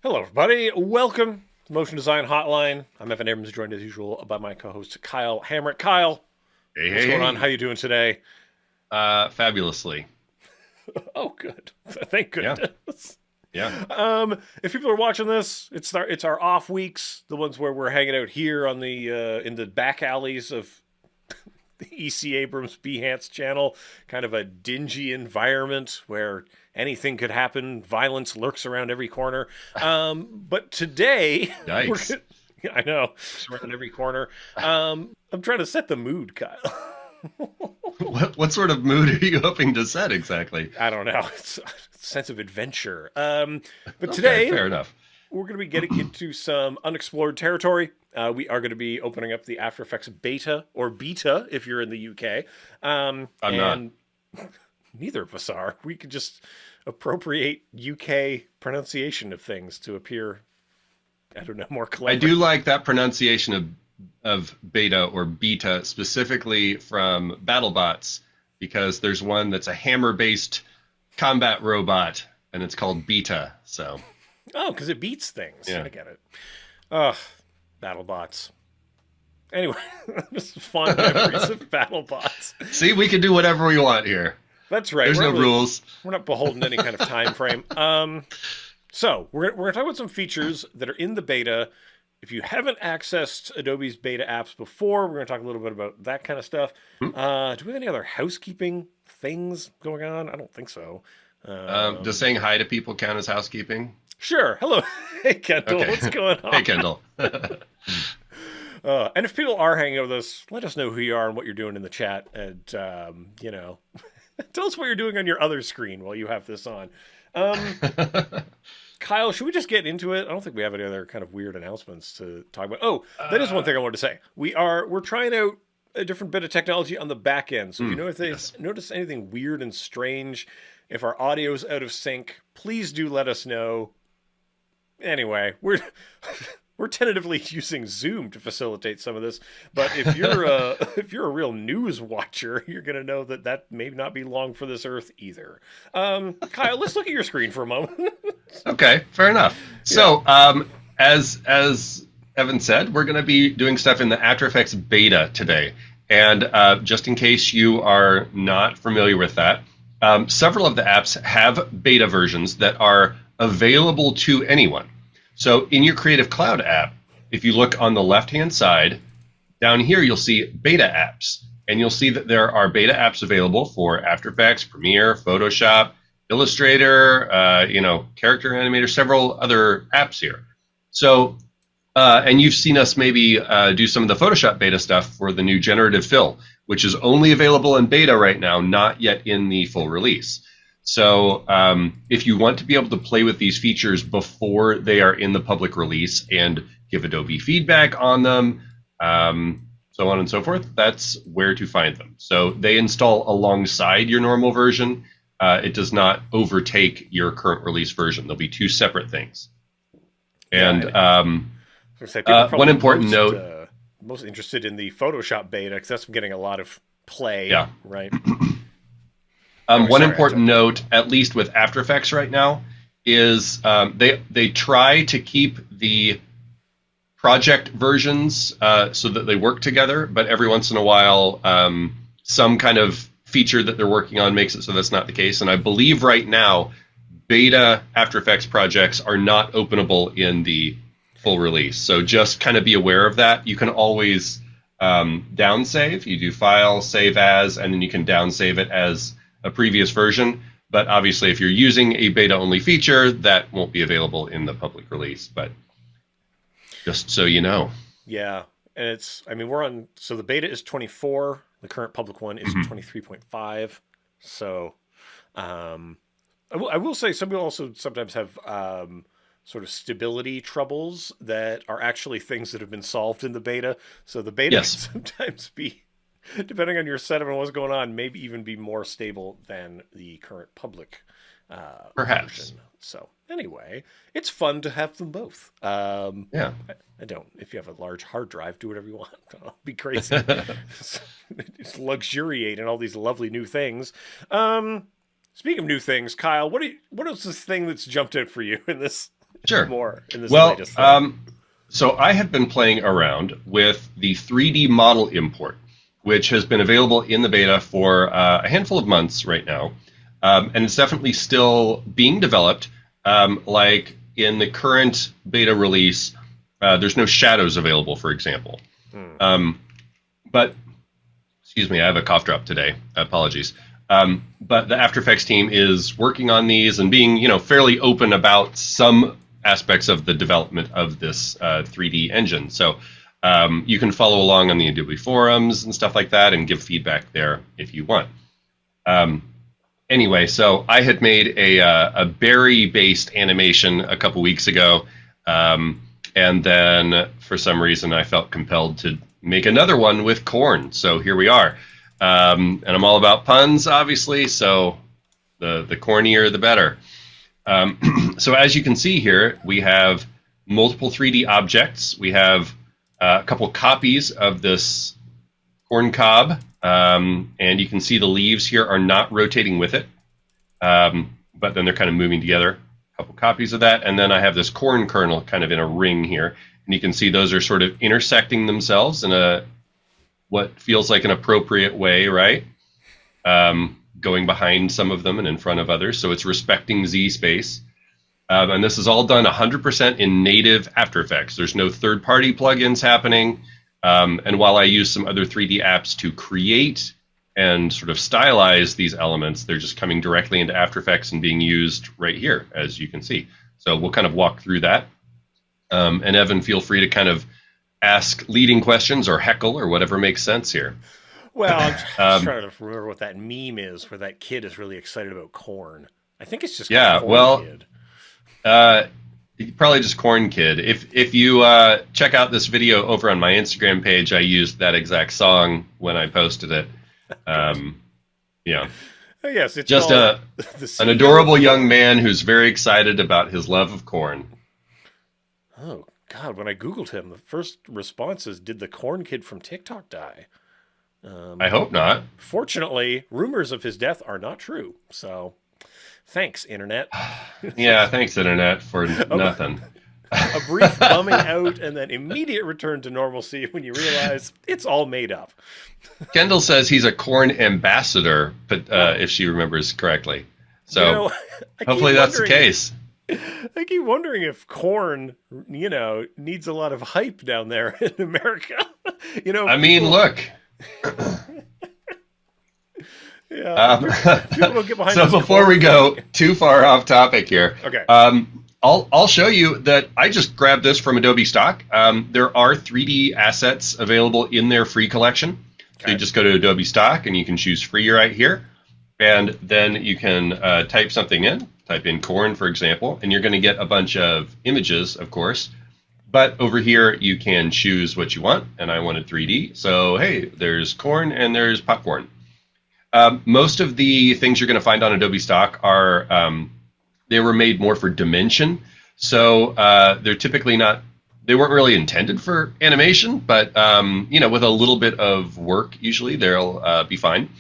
Hello, everybody. Welcome to Motion Design Hotline. I'm Evan Abrams, joined as usual by my co-host Kyle Hamrick. Kyle, Hey, what's hey, going on? How hey. you doing today? Fabulously. Oh, good. Thank Yeah, goodness. yeah. If people are watching this, it's our off weeks, the ones where we're hanging out here on the in the back alleys of the EC Abrams Behance channel, kind of a dingy environment where anything could happen. Violence lurks around every corner. But today, we're Yikes. gonna, I know, it's around every corner. I'm trying to set the mood, Kyle. What sort of mood are you hoping to set exactly? I don't know. It's a sense of adventure. But Okay, today, fair enough. we're going to be getting into some unexplored territory. We are going to be opening up the After Effects beta, or beta if you're in the UK. I'm not. And neither of us are. We could just appropriate UK pronunciation of things to appear, I don't know, more I clever. do like that pronunciation of beta or beta, specifically from BattleBots, because there's one that's a hammer-based combat robot, and it's called beta. So, Oh, because it beats things. yeah. I get it. Ugh, BattleBots. Anyway, just fond memories of BattleBots. See, we can do whatever we want here. That's right. There's no rules. We're not beholden to any kind of time frame. So we're gonna talk about some features that are in the beta. If you haven't accessed Adobe's beta apps before, we're gonna talk a little bit about that kind of stuff. Hmm? Do we have any other housekeeping things going on? I don't think so. Does saying hi to people count as housekeeping? Sure. Hello, hey Kendall, Okay. what's going Hey, on? Kendall. And if people are hanging out with us, let us know who you are and what you're doing in the chat, and tell us what you're doing on your other screen while you have this on. Um, Kyle, should we just get into it? I don't think we have any other kind of weird announcements to talk about. Oh, that is one Uh, thing I wanted to say. We're trying out a different bit of technology on the back end. So if you yes. notice anything weird and strange, if our audio's out of sync, please do let us know. Anyway, we're tentatively using Zoom to facilitate some of this. But if you're if you're a real news watcher, you're gonna know that that may not be long for this earth either. Kyle, let's look at your screen for a moment. Okay, fair enough. Yeah. So, as Evan said, we're going to be doing stuff in the After Effects beta today. And just in case you are not familiar with that, several of the apps have beta versions that are available to anyone. So, in your Creative Cloud app, if you look on the left-hand side, down here you'll see beta apps. And you'll see that there are beta apps available for After Effects, Premiere, Photoshop, Illustrator, Character Animator, several other apps here. So, and you've seen us maybe do some of the Photoshop beta stuff for the new generative fill, which is only available in beta right now, not yet in the full release. So, if you want to be able to play with these features before they are in the public release and give Adobe feedback on them, so on and so forth, that's where to find them. So they install alongside your normal version. It does not overtake your current release version. There'll be two separate things. Yeah, And and I say people are one probably important note, most interested in the Photoshop beta because that's getting a lot of play, yeah. right? Anyway, One sorry, I important interrupted. note, at least with After Effects right now, is they try to keep the project versions so that they work together, but every once in a while, some kind of feature that they're working on makes it so that's not the case. And I believe right now, beta After Effects projects are not openable in the full release. So just kind of be aware of that. You can always down save. You do File, Save As, and then you can down save it as a previous version. But obviously, if you're using a beta-only feature, that won't be available in the public release. But just so you know. Yeah, and so the beta is 24. The current public one is Mhm. 23.5. So, I will say some people also sometimes have sort of stability troubles that are actually things that have been solved in the beta. So the beta can Yes, sometimes be, depending on your setup and what's going on, maybe even be more stable than the current public perhaps. version. So anyway, it's fun to have them both. Yeah. I don't. If you have a large hard drive, do whatever you want. Be crazy. Just luxuriate in all these lovely new things. Speaking of new things, Kyle, what is this thing that's jumped out for you in this? Sure. more in this Well, latest thing. so I have been playing around with the 3D model import, which has been available in the beta for a handful of months right now. And it's definitely still being developed. Like in the current beta release, there's no shadows available, for example. But, excuse me, I have a cough drop today. Apologies. But the After Effects team is working on these and being, fairly open about some aspects of the development of this 3D engine. So you can follow along on the Adobe forums and stuff like that and give feedback there if you want. Anyway, so I had made a berry-based animation a couple weeks ago, and then for some reason I felt compelled to make another one with corn. So here we are. And I'm all about puns, obviously, so the cornier, the better. So as you can see here, we have multiple 3D objects. We have a couple copies of this corn cob, and you can see the leaves here are not rotating with it, but then they're kind of moving together. A couple copies of that, and then I have this corn kernel kind of in a ring here, and you can see those are sort of intersecting themselves in a what feels like an appropriate way, right? Going behind some of them and in front of others, so it's respecting Z space. And this is all done 100% in native After Effects. There's no third-party plugins happening. And while I use some other 3D apps to create and sort of stylize these elements, they're just coming directly into After Effects and being used right here, as you can see. So we'll kind of walk through that. And Evan, feel free to kind of ask leading questions or heckle or whatever makes sense here. Well, I'm just trying to remember what that meme is where that kid is really excited about corn. I think it's just Corn Kid. Probably just Corn Kid. If you check out this video over on my Instagram page, I used that exact song when I posted it. Yeah. Yes, it's just an adorable young man who's very excited about his love of corn. Oh, God, when I Googled him, the first response is, did the Corn Kid from TikTok die? I hope not. Fortunately, rumors of his death are not true. So, thanks, Internet. Yeah, thanks, Internet, for nothing. A brief bumming out and then immediate return to normalcy when you realize it's all made up. Kendall says he's a corn ambassador, but if she remembers correctly. So hopefully that's the case. I keep wondering if corn, needs a lot of hype down there in America. I mean, look. Yeah. So before we go too far off topic here, okay. I'll show you that I just grabbed this from Adobe Stock. There are 3D assets available in their free collection. Okay. So you just go to Adobe Stock and you can choose free right here, and then you can type something in. Type in corn, for example, and you're going to get a bunch of images, of course. But over here, you can choose what you want, and I wanted 3D. So, hey, there's corn and there's popcorn. Most of the things you're going to find on Adobe Stock are, they were made more for dimension. So they're typically not, they weren't really intended for animation, but, with a little bit of work, usually they'll be fine.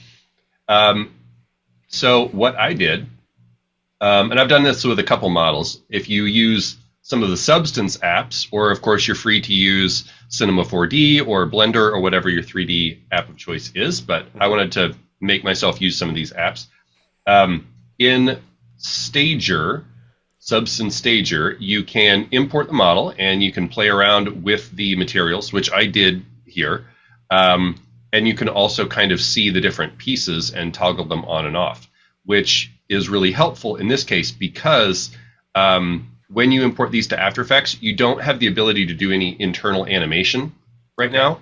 So what I did, and I've done this with a couple models, if you use some of the Substance apps, or of course you're free to use Cinema 4D or Blender or whatever your 3D app of choice is, but I wanted to make myself use some of these apps. In Stager, Substance Stager, you can import the model and you can play around with the materials, which I did here. And you can also kind of see the different pieces and toggle them on and off, which is really helpful in this case because when you import these to After Effects, you don't have the ability to do any internal animation right now.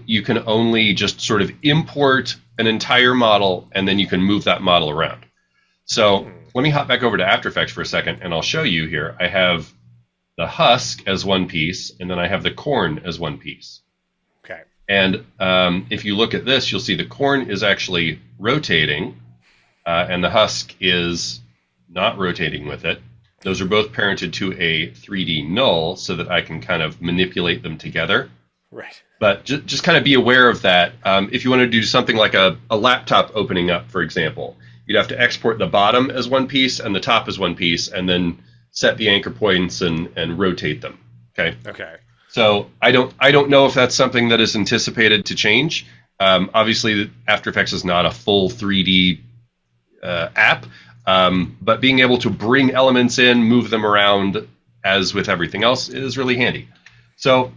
You can only just sort of import an entire model and then you can move that model around. So let me hop back over to After Effects for a second and I'll show you here. I have the husk as one piece and then I have the corn as one piece. Okay. And if you look at this, you'll see the corn is actually rotating and the husk is not rotating with it. Those are both parented to a 3D null so that I can kind of manipulate them together. Right. But just kind of be aware of that. If you want to do something like a laptop opening up, for example, you'd have to export the bottom as one piece and the top as one piece and then set the anchor points and rotate them. Okay. Okay. So I don't know if that's something that is anticipated to change. Obviously, After Effects is not a full 3D app, but being able to bring elements in, move them around, as with everything else, is really handy. So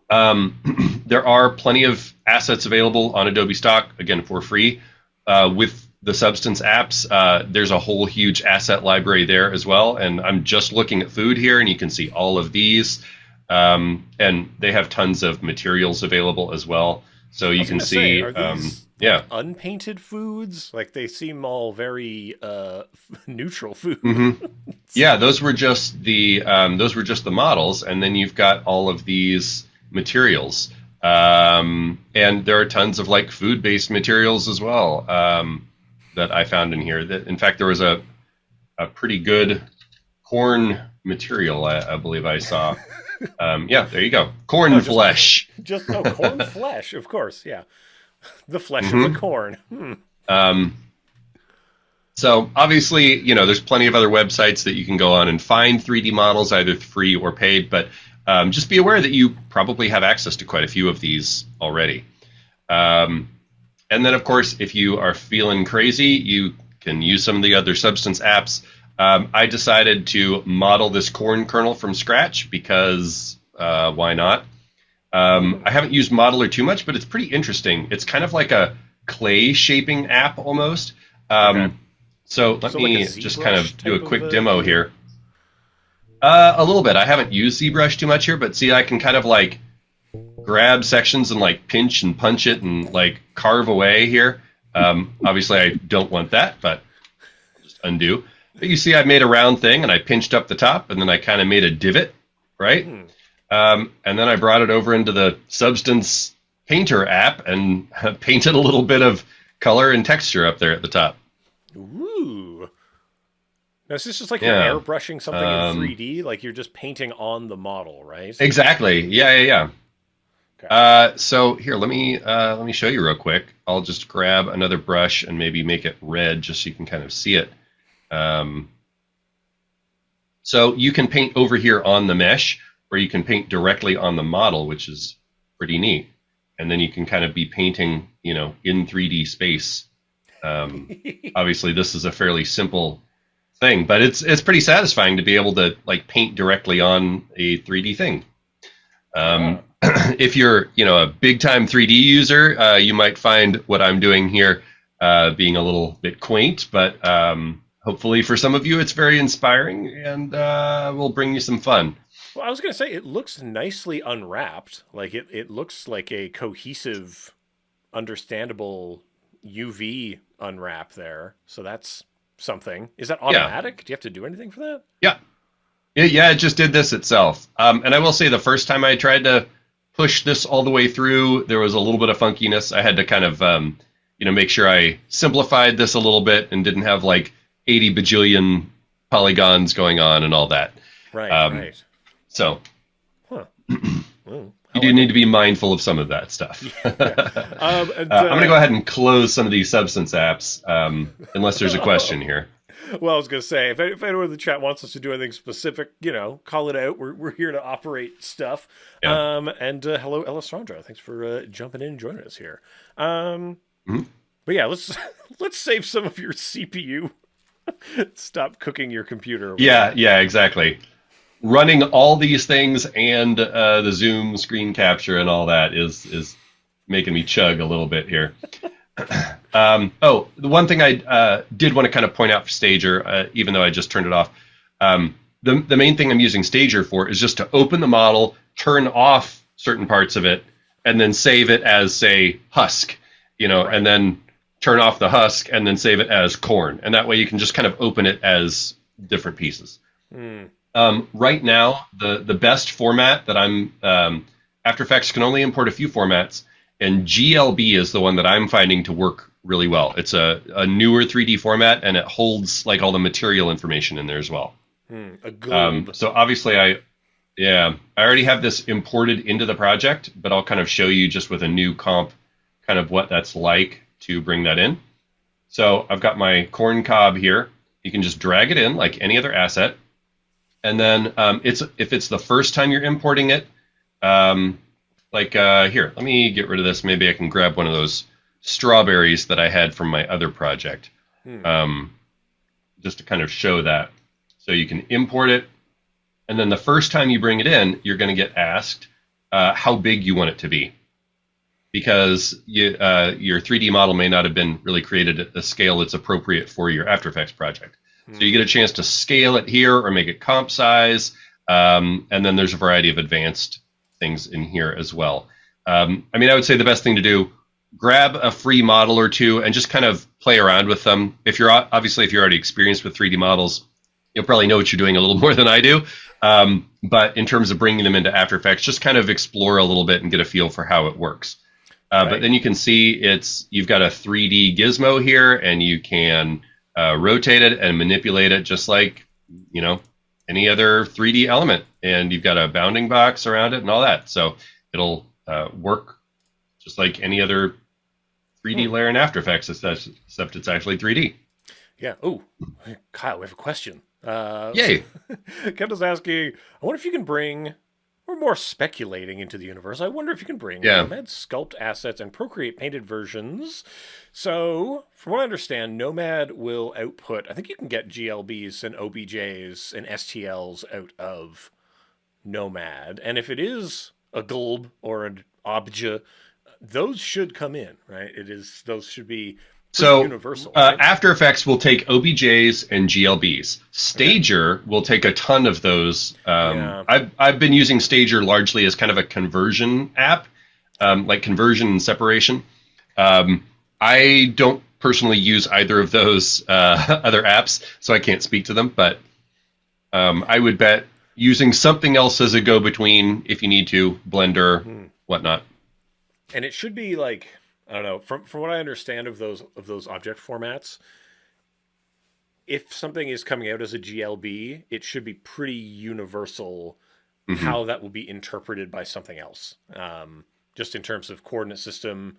there are plenty of assets available on Adobe Stock, again, for free. With the Substance apps, there's a whole huge asset library there as well. And I'm just looking at food here, and you can see all of these. And they have tons of materials available as well. So you can see, unpainted foods? Like they seem all very neutral food. Mm-hmm. Yeah, those were just the models, and then you've got all of these materials, and there are tons of like food-based materials as well that I found in here. That in fact there was a pretty good corn material I believe I saw. Yeah, there you go. Corn flesh. Corn flesh, of course, yeah. The flesh of the corn. So obviously, there's plenty of other websites that you can go on and find 3D models, either free or paid, but just be aware that you probably have access to quite a few of these already. And then, of course, if you are feeling crazy, you can use some of the other Substance apps. I decided to model this corn kernel from scratch because why not? I haven't used Modeler too much, but it's pretty interesting. It's kind of like a clay shaping app almost. Okay. So let me just kind of do a quick demo here. A little bit. I haven't used ZBrush too much here, but see, I can kind of like grab sections and like pinch and punch it and like carve away here. Obviously, I don't want that, but I'll just undo. But you see, I made a round thing, and I pinched up the top, and then I kind of made a divot, right? And then I brought it over into the Substance Painter app and painted a little bit of color and texture up there at the top. Ooh. Now, is this just like you're airbrushing something in 3D? Like you're just painting on the model, right? Exactly. Yeah. Okay. So here, let me show you real quick. I'll just grab another brush and maybe make it red just so you can kind of see it. So you can paint over here on the mesh, or you can paint directly on the model, which is pretty neat. And then you can kind of be painting, in 3D space. Obviously, this is a fairly simple thing, but it's pretty satisfying to be able to like paint directly on a 3D thing. If you're, a big time 3D user, you might find what I'm doing here being a little bit quaint, but hopefully for some of you it's very inspiring and will bring you some fun. Well, I was going to say, it looks nicely unwrapped. Like it looks like a cohesive, understandable UV unwrap there. So that's something. Is that automatic? Yeah. Do you have to do anything for that? Yeah. Yeah, it just did this itself. And I will say the first time I tried to push this all the way through, there was a little bit of funkiness. I had to kind of, make sure I simplified this a little bit and didn't have like 80 bajillion polygons going on and all that. Right, right. So, you do need to be mindful of some of that stuff. Yeah. I'm going to go ahead and close some of these Substance apps, unless there's a question here. Well, I was going to say, if anyone in the chat wants us to do anything specific, call it out. We're here to operate stuff. Yeah. And hello, Alessandra. Thanks for jumping in and joining us here. But yeah, let's save some of your CPU. Stop cooking your computer. Yeah, exactly. Running all these things and the Zoom screen capture and all that is making me chug a little bit here. The one thing I did want to kind of point out for Stager, even though I just turned it off, the main thing I'm using Stager for is just to open the model, turn off certain parts of it, and then save it as, say, husk, right. And then turn off the husk and then save it as corn. And that way you can just kind of open it as different pieces. Right now, the best format that I'm After Effects can only import a few formats, and GLB is the one that I'm finding to work really well. It's a newer 3D format, and it holds like all the material information in there as well. A globe. So obviously I already have this imported into the project, but I'll kind of show you just with a new comp kind of what that's like to bring that in. So I've got my corn cob here. You can just drag it in like any other asset. And then if it's the first time you're importing it, here, let me get rid of this. Maybe I can grab one of those strawberries that I had from my other project, just to kind of show that. So you can import it, and then the first time you bring it in, you're going to get asked how big you want it to be, because your 3D model may not have been really created at the scale that's appropriate for your After Effects project. So you get a chance to scale it here or make it comp size, and then there's a variety of advanced things in here as well. I would say the best thing to do, grab a free model or two and just kind of play around with them. If you're already experienced with 3D models, you'll probably know what you're doing a little more than I do. But in terms of bringing them into After Effects, just kind of explore a little bit and get a feel for how it works. Right. But then you can see you've got a 3D gizmo here, and you can rotate it and manipulate it just like, any other 3D element. And you've got a bounding box around it and all that. So it'll work just like any other 3D layer in After Effects, except it's actually 3D. Yeah. Oh, Kyle, we have a question. Yay. Kendall's asking, I wonder if you can bring, we're more speculating into the universe. I wonder if you can bring Nomad sculpt assets and Procreate painted versions. So, from what I understand, Nomad will output, I think you can get GLBs and OBJs and STLs out of Nomad. And if it is a glb or an object, those should come in, right? Those should be universal. Right? After Effects will take OBJs and GLBs. Stager will take a ton of those. I've been using Stager largely as kind of a conversion app, like conversion and separation. I don't personally use either of those other apps, so I can't speak to them. But I would bet using something else as a go-between, if you need to, Blender, whatnot. And it should be like, I don't know, from what I understand of those object formats, if something is coming out as a GLB, it should be pretty universal how that will be interpreted by something else. Just in terms of coordinate system,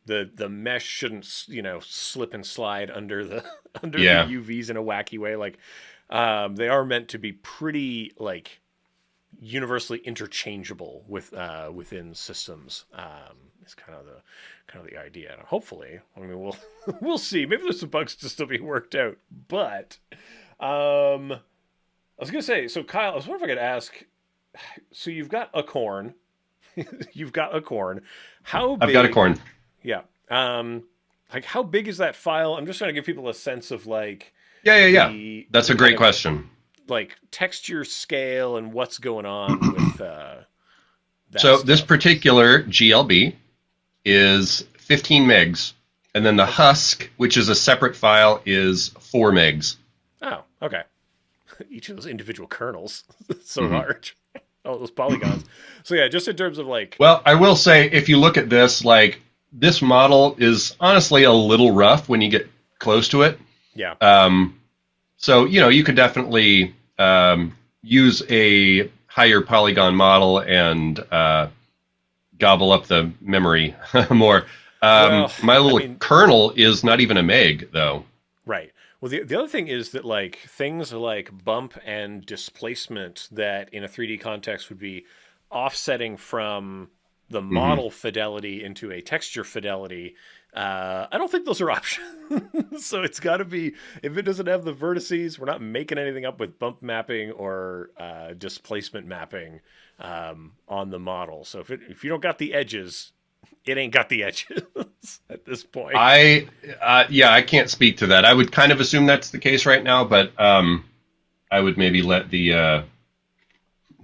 the mesh shouldn't slip and slide under the UVs in a wacky way. Like they are meant to be pretty like universally interchangeable within systems. Is kind of the idea. And hopefully, we'll see. Maybe there's some bugs to still be worked out. But I was gonna say, so Kyle, I was wondering if I could ask. So you've got a corn. You've got a corn. How big? I've got a corn. Yeah. Like how big is that file? I'm just trying to give people a sense of like. Yeah. That's a great question. Like texture scale and what's going on with that stuff. This stuff. particular GLB is 15 megs, and then the husk, which is a separate file, is 4 megs. Oh, okay. Each of those individual kernels, so large. Oh, those polygons. So yeah, just in terms of like. Well, I will say, if you look at this, like this model is honestly a little rough when you get close to it. Yeah. So you could definitely use a higher polygon model and gobble up the memory more. My little kernel is not even a meg, though. Right. Well, the other thing is that like things like bump and displacement that in a 3D context would be offsetting from the model fidelity into a texture fidelity. I don't think those are options. So it's got to be, if it doesn't have the vertices, we're not making anything up with bump mapping or displacement mapping on the model. So if you don't got the edges, it ain't got the edges at this point. I can't speak to that. I would kind of assume that's the case right now, but I would maybe let the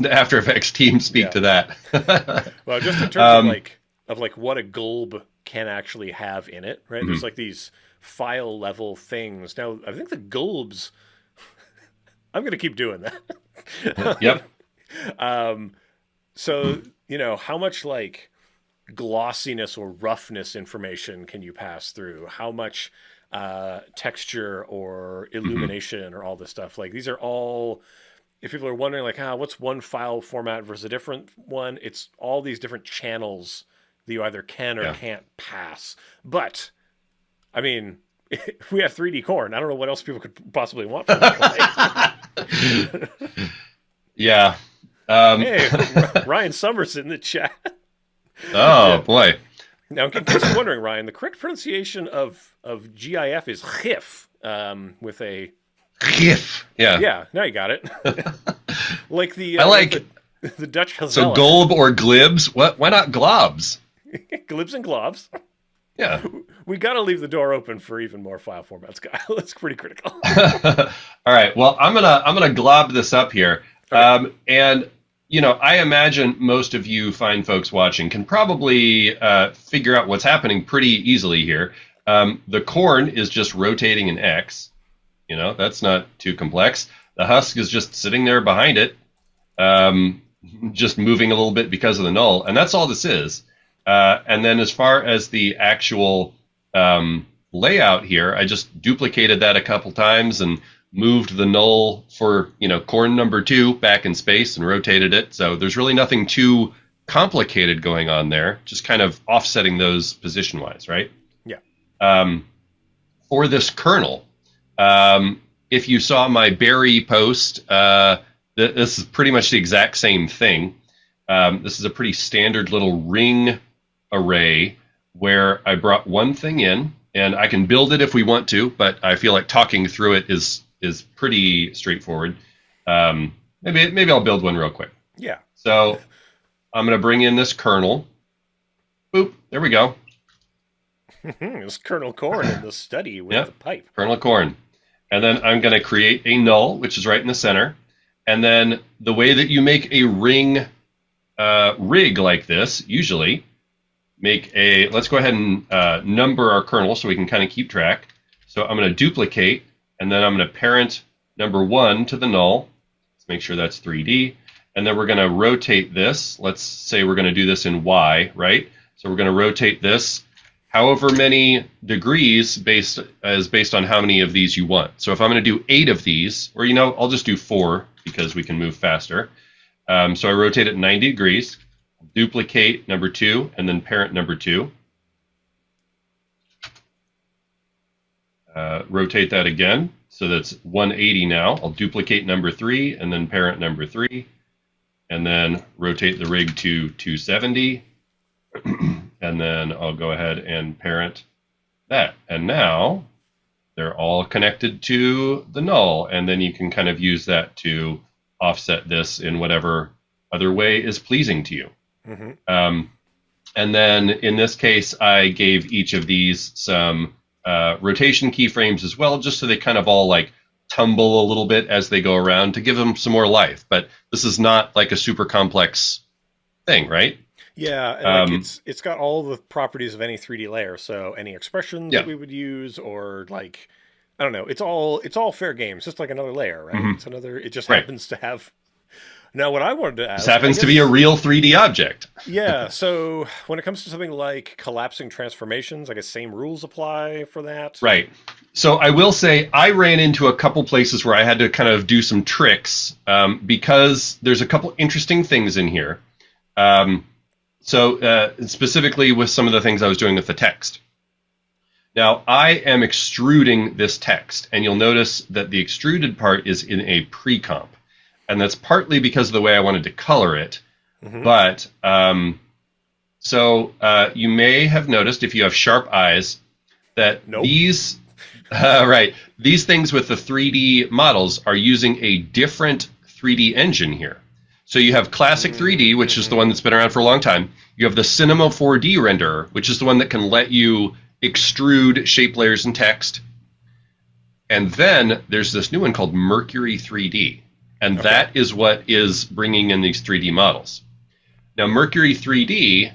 After Effects team speak to that. Well, just in terms of what a glb can actually have in it, right? There's like these file level things. Now, I think the glbs, I'm going to keep doing that. Yep. So, how much like glossiness or roughness information can you pass through? How much texture or illumination or all this stuff? Like these are all, if people are wondering like, what's one file format versus a different one? It's all these different channels that you either can or can't pass. But, I mean, we have 3D corn. I don't know what else people could possibly want from that. Yeah. Hey, Ryan Summers in the chat. Oh Yeah. boy. Now, in case you're wondering, Ryan, the correct pronunciation of GIF is GIF, with a GIF. Yeah. yeah. Now you got it. I Like like the Dutch so Gazelle, Golb or Glibs. What? Why not Globs? glibs and globs. Yeah. We got to leave the door open for even more file formats, Kyle. That's pretty critical. All right. Well, I'm gonna glob this up here, Okay. and I imagine most of you fine folks watching can probably figure out what's happening pretty easily here. The corn is just rotating an X. That's not too complex. The husk is just sitting there behind it, um, just moving a little bit because of the null, and that's all this is. And then as far as the actual layout here, I just duplicated that a couple times and moved the null for corn number 2 back in space and rotated it. So there's really nothing too complicated going on there, just kind of offsetting those position wise, right? Yeah. For this kernel, if you saw my berry post, this is pretty much the exact same thing. This is a pretty standard little ring array where I brought one thing in, and I can build it if we want to, but I feel like talking through it is pretty straightforward. Maybe I'll build one real quick. Yeah. So I'm going to bring in this kernel. Boop, there we go. It's Colonel Corn in the study with the pipe. Kernel corn. And then I'm going to create a null, which is right in the center. And then the way that you make a ring rig like this, usually, let's go ahead and number our kernel so we can kind of keep track. So I'm going to duplicate, and then I'm going to parent number 1 to the null. Let's make sure that's 3D. And then we're going to rotate this. Let's say we're going to do this in Y, right? So we're going to rotate this however many degrees based on how many of these you want. So if I'm going to do 8 of these, or I'll just do 4 because we can move faster. So I rotate it 90 degrees, duplicate number 2, and then parent number 2. Rotate that again, so that's 180 now. I'll duplicate number 3, and then parent number 3, and then rotate the rig to 270. And then I'll go ahead and parent that. And now they're all connected to the null. And then you can kind of use that to offset this in whatever other way is pleasing to you. Mm-hmm. And then in this case, I gave each of these some rotation keyframes as well, just so they kind of all like tumble a little bit as they go around to give them some more life. But this is not like a super complex thing, right? Yeah, and like it's got all the properties of any 3D layer. So any expressions that we would use, or like, I don't know, it's all fair game. It's just like another layer, right? Mm-hmm. It's another. It just happens to have. Now, what I wanted to ask, this happens to be a real 3D object. Yeah. So when it comes to something like collapsing transformations, I guess same rules apply for that. Right. So I will say I ran into a couple places where I had to kind of do some tricks because there's a couple interesting things in here. So specifically with some of the things I was doing with the text. Now, I am extruding this text, and you'll notice that the extruded part is in a pre-comp. And that's partly because of the way I wanted to color it. Mm-hmm. But you may have noticed, if you have sharp eyes, that these things with the 3D models are using a different 3D engine here. So you have Classic 3D, which is the one that's been around for a long time. You have the Cinema 4D renderer, which is the one that can let you extrude shape layers and text. And then there's this new one called Mercury 3D. And that is what is bringing in these 3D models. Now, Mercury 3D,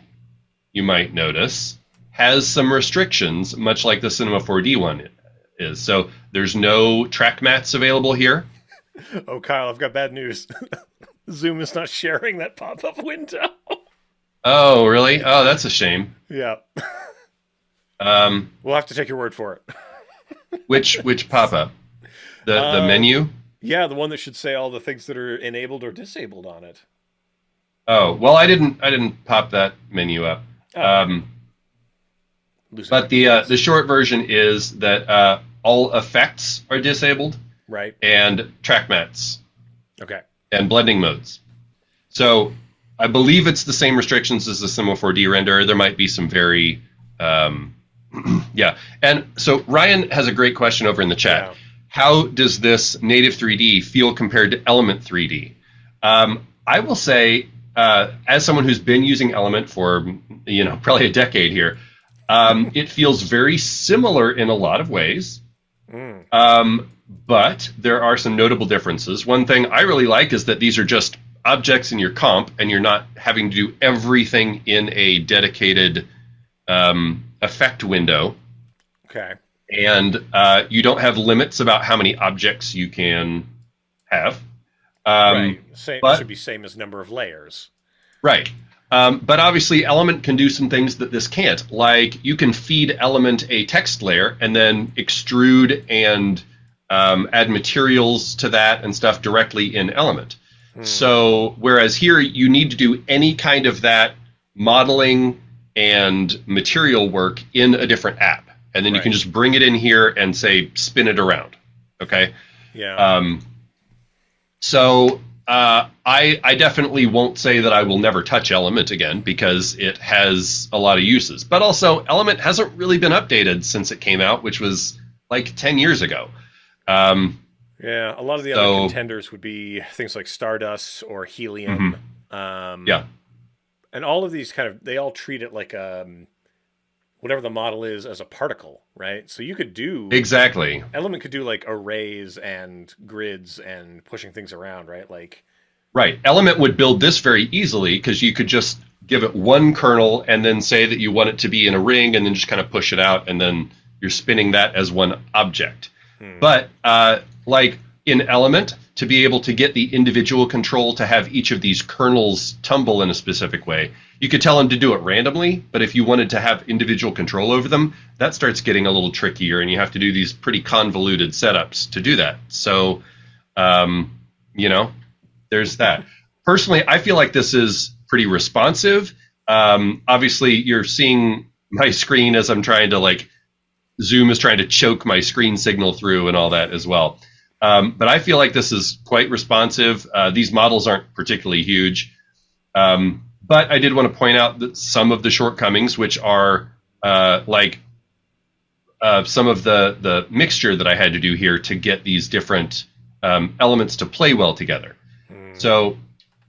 you might notice, has some restrictions, much like the Cinema 4D one is. So there's no track mats available here. Oh, Kyle, I've got bad news. Zoom is not sharing that pop-up window. Oh, really? Oh, that's a shame. Yeah. We'll have to take your word for it. Which pop-up? The menu? Yeah, the one that should say all the things that are enabled or disabled on it. Oh, well, I didn't pop that menu up. Oh. But the short version is that all effects are disabled. Right. And track mats. Okay. and blending modes. So I believe it's the same restrictions as the Cinema 4D renderer. There might be some very, yeah. And so Ryan has a great question over in the chat. Yeah. How does this native 3D feel compared to Element 3D? I will say, as someone who's been using Element for, probably a decade here, it feels very similar in a lot of ways. But there are some notable differences. One thing I really like is that these are just objects in your comp, and you're not having to do everything in a dedicated effect window. Okay. And you don't have limits about how many objects you can have. Right. It should be same as number of layers. Right. But obviously, Element can do some things that this can't. Like, you can feed Element a text layer and then extrude and add materials to that and stuff directly in Element. So, whereas here, you need to do any kind of that modeling and material work in a different app. And then you can just bring it in here and say, spin it around. Okay? Yeah. So I definitely won't say that I will never touch Element again, because it has a lot of uses. But also, Element hasn't really been updated since it came out, which was like 10 years ago. Yeah, a lot of the other contenders would be things like Stardust or Helium. Yeah. And all of these they all treat it like whatever the model is as a particle, right? So you could do... Exactly. Element could do like arrays and grids and pushing things around, right? Right. Element would build this very easily, because you could just give it one kernel and then say that you want it to be in a ring, and then just kind of push it out, and then you're spinning that as one object. But like in Element, to be able to get the individual control to have each of these kernels tumble in a specific way, you could tell them to do it randomly, but if you wanted to have individual control over them, that starts getting a little trickier, and you have to do these pretty convoluted setups to do that. So, there's that. Personally, I feel like this is pretty responsive. Obviously, you're seeing my screen as I'm trying to, Zoom is trying to choke my screen signal through and all that as well. But I feel like this is quite responsive. These models aren't particularly huge. But I did want to point out that some of the shortcomings, which are some of the mixture that I had to do here to get these different elements to play well together. So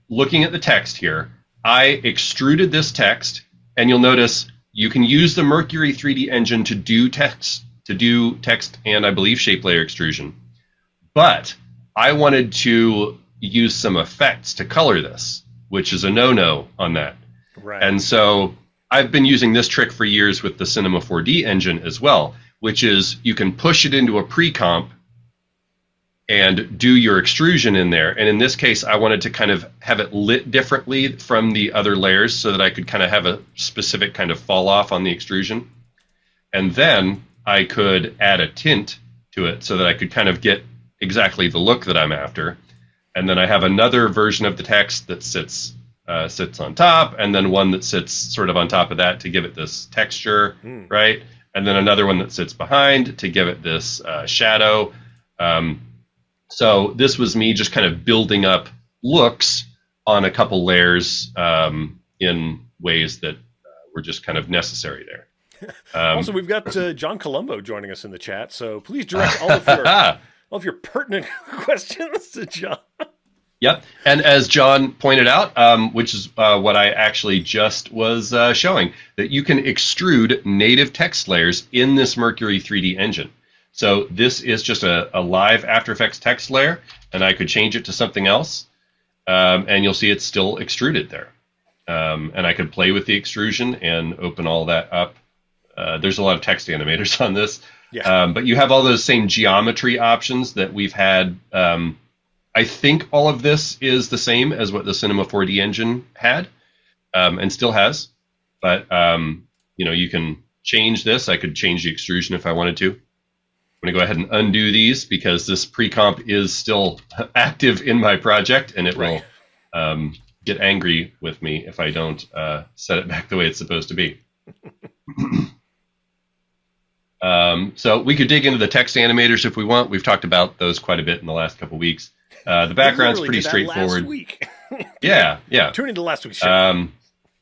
looking at the text here, I extruded this text, and you'll notice you can use the Mercury 3D engine to do text and I believe shape layer extrusion. But I wanted to use some effects to color this, which is a no-no on that. Right. And so I've been using this trick for years with the Cinema 4D engine as well, which is you can push it into a pre-comp and do your extrusion in there. And in this case, I wanted to kind of have it lit differently from the other layers so that I could kind of have a specific kind of fall off on the extrusion. And then I could add a tint to it so that I could kind of get exactly the look that I'm after. And then I have another version of the text that sits on top, and then one that sits sort of on top of that to give it this texture, right? And then another one that sits behind to give it this shadow. So this was me just kind of building up looks on a couple layers in ways that were just kind of necessary there. Also, we've got John Colombo joining us in the chat, so please direct all of your pertinent questions to John. Yep, and as John pointed out, which is what I actually just was showing, that you can extrude native text layers in this Mercury 3D engine. So this is just a live After Effects text layer, and I could change it to something else, and you'll see it's still extruded there. And I could play with the extrusion and open all that up. There's a lot of text animators on this, but you have all those same geometry options that we've had. I think all of this is the same as what the Cinema 4D engine had and still has. But, you can change this. I could change the extrusion if I wanted to. I'm going to go ahead and undo these because this pre-comp is still active in my project, and it will get angry with me if I don't set it back the way it's supposed to be. So we could dig into the text animators if we want. We've talked about those quite a bit in the last couple weeks. The We background's literally pretty did that last straightforward. week. Yeah, yeah. Tune into last week's show.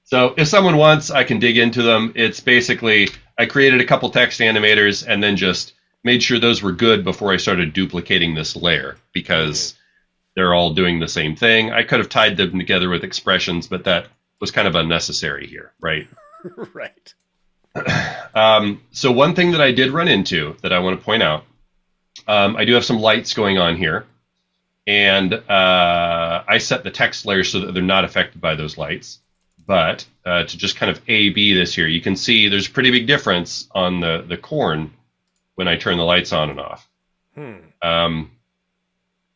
So if someone wants, I can dig into them. It's basically I created a couple text animators and then just made sure those were good before I started duplicating this layer because they're all doing the same thing. I could have tied them together with expressions, but that was kind of unnecessary here, right? Right. So one thing that I did run into that I want to point out, I do have some lights going on here, and I set the text layers so that they're not affected by those lights. But to just kind of A-B this here, you can see there's a pretty big difference on the corn when I turn the lights on and off. And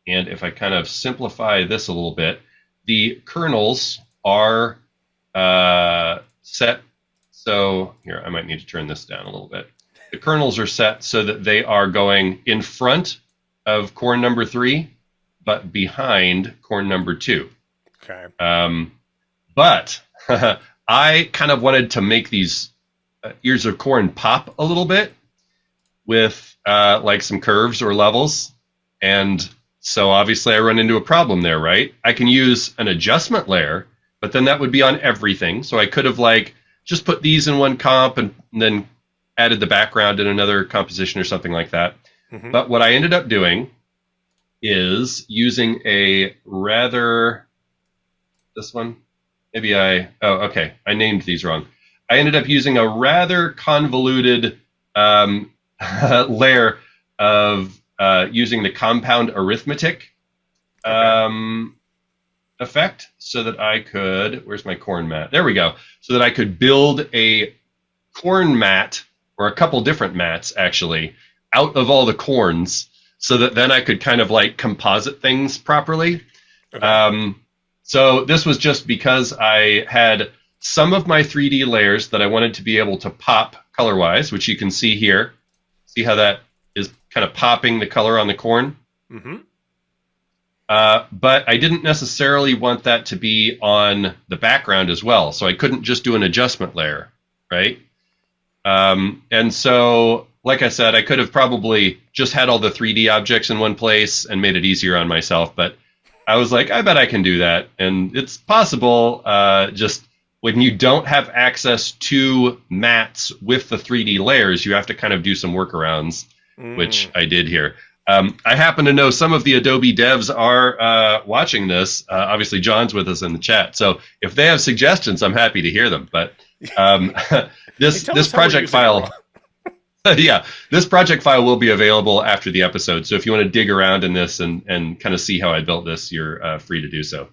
if I kind of simplify this a little bit, the kernels are set. So here, I might need to turn this down a little bit. The kernels are set so that they are going in front of corn number 3, but behind corn number 2. Okay. But I kind of wanted to make these ears of corn pop a little bit with like some curves or levels. And so obviously I run into a problem there, right? I can use an adjustment layer, but then that would be on everything. So I could have like just put these in one comp and then added the background in another composition or something like that. But what I ended up doing is using a rather, this one, I named these wrong. I ended up using a rather convoluted layer of using the compound arithmetic effect so that I could, where's my corn mat? There we go. So that I could build a corn mat, or a couple different mats actually, out of all the corns so that then I could kind of like composite things properly. Okay. So this was just because I had some of my 3D layers that I wanted to be able to pop color-wise, which you can see here. See how that is kind of popping the color on the corn? But I didn't necessarily want that to be on the background as well, so I couldn't just do an adjustment layer, right? And so, like I said, I could have probably just had all the 3D objects in one place and made it easier on myself, but I was like, I bet I can do that. And it's possible, just when you don't have access to mats with the 3D layers, you have to kind of do some workarounds, which I did here. I happen to know some of the Adobe devs are watching this. Obviously, John's with us in the chat. So if they have suggestions, I'm happy to hear them. But this project file... Yeah, this project file will be available after the episode. So if you want to dig around in this and kind of see how I built this, you're free to do so.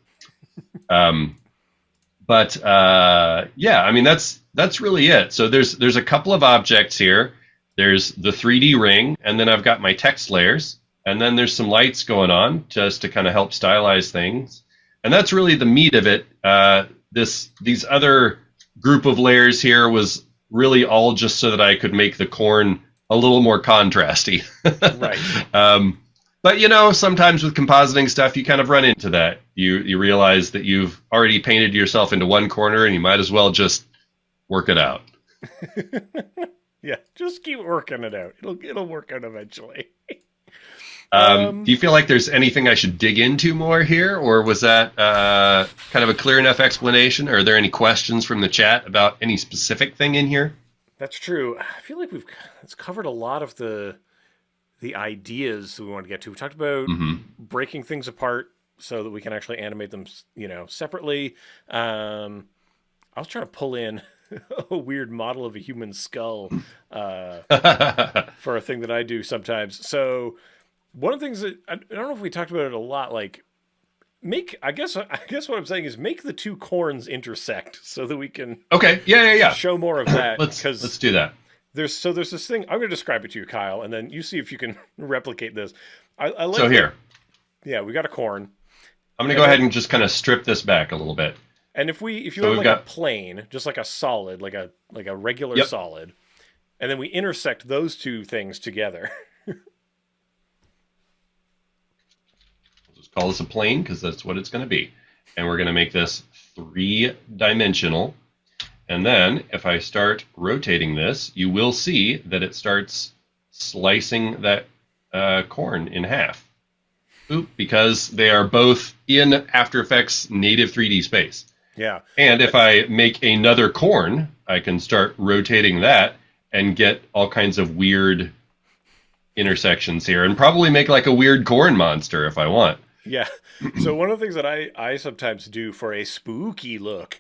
But yeah, I mean, that's really it. So there's a couple of objects here. There's the 3D ring, and then I've got my text layers, and then there's some lights going on just to kind of help stylize things. And that's really the meat of it. These other group of layers here was really all just so that I could make the corn a little more contrasty. Right. But, you know, sometimes with compositing stuff, you kind of run into that. You realize that you've already painted yourself into one corner, and you might as well just work it out. Yeah, just keep working it out. It'll work out eventually. Do you feel like there's anything I should dig into more here, or was that kind of a clear enough explanation? Or are there any questions from the chat about any specific thing in here? That's true. I feel like it's covered a lot of the ideas that we want to get to. We talked about breaking things apart so that we can actually animate them, separately. I was trying to pull in a weird model of a human skull for a thing that I do sometimes. So one of the things that I don't know if we talked about it a lot, like I guess what I'm saying is make the two corns intersect so that we can show more of that. Let's do that. There's this thing. I'm going to describe it to you, Kyle, and then you see if you can replicate this. I like so here. Yeah, we got a corn. I'm going to go ahead and just kind of strip this back a little bit. And if you have like a plane, just like a solid, like a regular solid, and then we intersect those two things together. We'll just call this a plane because that's what it's going to be. And we're going to make this 3-dimensional. And then if I start rotating this, you will see that it starts slicing that corn in half. Oop, because they are both in After Effects native 3D space. Yeah. And if I make another corn, I can start rotating that and get all kinds of weird intersections here, and probably make like a weird corn monster if I want. Yeah. So one of the things that I sometimes do for a spooky look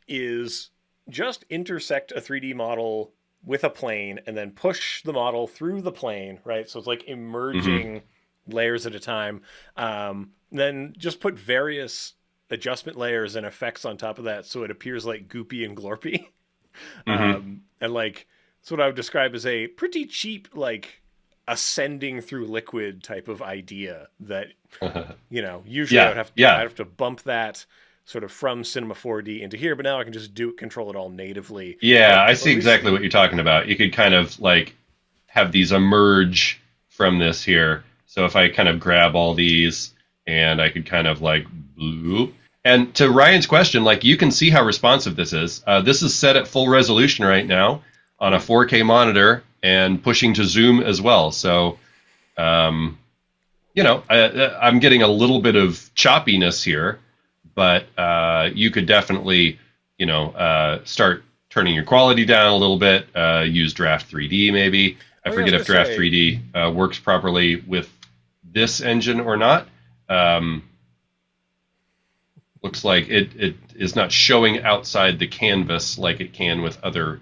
is just intersect a 3D model with a plane and then push the model through the plane, right? So it's like Hmm. emerging layers at a time. Then just put various adjustment layers and effects on top of that so it appears like goopy and glorpy. Hmm. And like, it's what I would describe as a pretty cheap, like, ascending through liquid type of idea that, usually Yeah, I'd yeah, have to bump that sort of from Cinema 4D into here, but now I can just control it all natively, yeah. I or see at least exactly what you're talking about. You could kind of like have these emerge from this here. So if I kind of grab all these and I could kind of like bloop. And to Ryan's question, like you can see how responsive this is. This is set at full resolution right now on a Hmm. 4K monitor and pushing to zoom as well. So, um, I'm getting a little bit of choppiness here, but you could definitely, start turning your quality down a little bit. Use Draft 3D maybe. I Oh yeah, I was forget gonna if Draft say, 3D works properly with this engine or not. Um, Looks like it is not showing outside the canvas like it can with other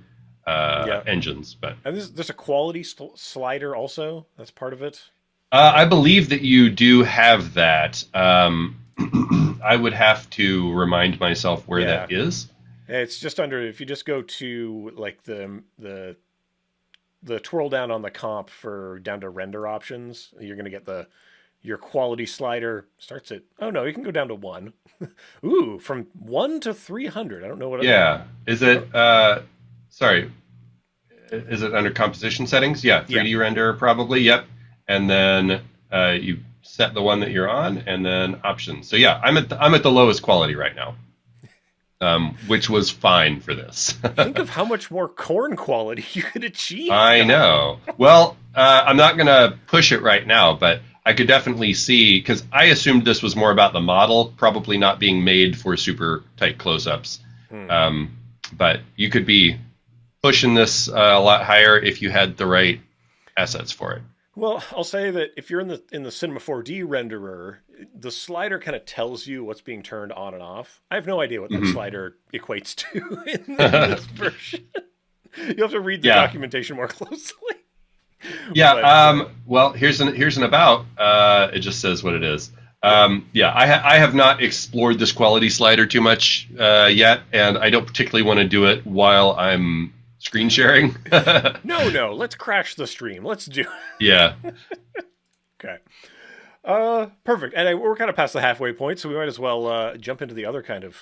yeah, engines. But and there's a quality slider also. That's part of it. I believe that you do have that. I would have to remind myself where Yeah, that is. it's just under. If you just go to like the twirl down on the comp for down to render options, you're gonna get your quality slider starts at, oh no, you can go down to one. Ooh, from 1 to 300. I don't know what it. Yeah. Is I don't, it? Sorry. Is it under composition settings? Yeah. yeah. 3D render probably. Yep. And then you set the one that you're on, and then options. So yeah, I'm at the lowest quality right now, which was fine for this. Think of how much more corn quality you could achieve, I Kyle. know. Well, I'm not going to push it right now, but I could definitely see because I assumed this was more about the model, probably not being made for super tight close-ups. Hmm. Um, but you could be pushing this a lot higher if you had the right assets for it. Well, I'll say that if you're in the Cinema 4D renderer, the slider kind of tells you what's being turned on and off. I have no idea what that Hmm. slider equates to in this version. You'll have to read the Yeah. documentation more closely. Yeah. But Well, here's an about. It just says what it is. yeah, Yeah, I have not explored this quality slider too much yet, and I don't particularly want to do it while I'm screen sharing. no, let's crash the stream. Let's do. Yeah. Okay. Perfect. And we're kind of past the halfway point, so we might as well jump into the other kind of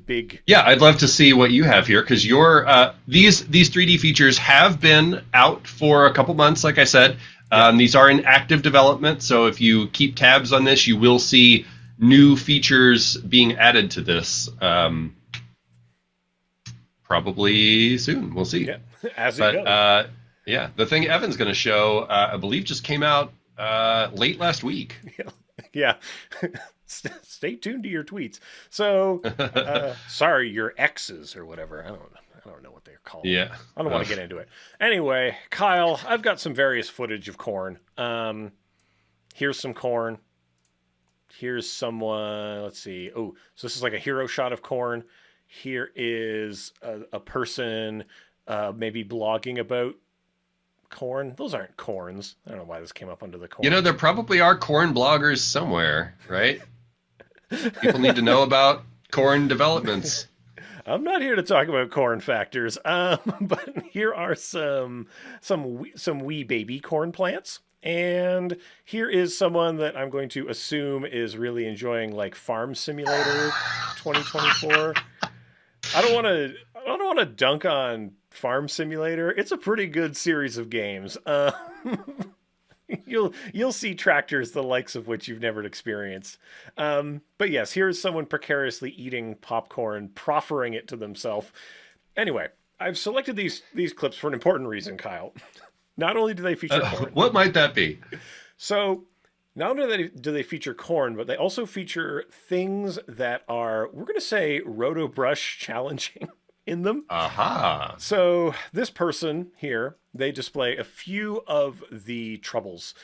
big. Yeah, I'd love to see what you have here because your these 3D features have been out for a couple months, like I said. Yeah. These are in active development, so if you keep tabs on this, you will see new features being added to this probably soon. We'll see. Yeah. As it But goes. yeah, the thing Evan's going to show, I believe, just came out late last week. Yeah. Stay tuned to your tweets. So, sorry, your exes or whatever. I don't know what they're called. Yeah. I don't want to get into it. Anyway, Kyle, I've got some various footage of corn. Here's some corn. Here's someone. Let's see. Oh, so this is like a hero shot of corn. Here is a person maybe blogging about corn. Those aren't corns. I don't know why this came up under the corn. There probably are corn bloggers somewhere, right? People need to know about corn developments. I'm not here to talk about corn factors, but here are some wee baby corn plants. And here is someone that I'm going to assume is really enjoying like Farm Simulator 2024. I don't want to dunk on Farm Simulator. It's a pretty good series of games. You'll see tractors the likes of which you've never experienced. But yes, here's someone precariously eating popcorn, proffering it to themselves. Anyway, I've selected these clips for an important reason, Kyle. Not only do they feature corn, What might that be? so not only do they feature corn, but they also feature things that are, we're going to say, Rotobrush challenging in them. Aha. So this person here, they display a few of the troubles.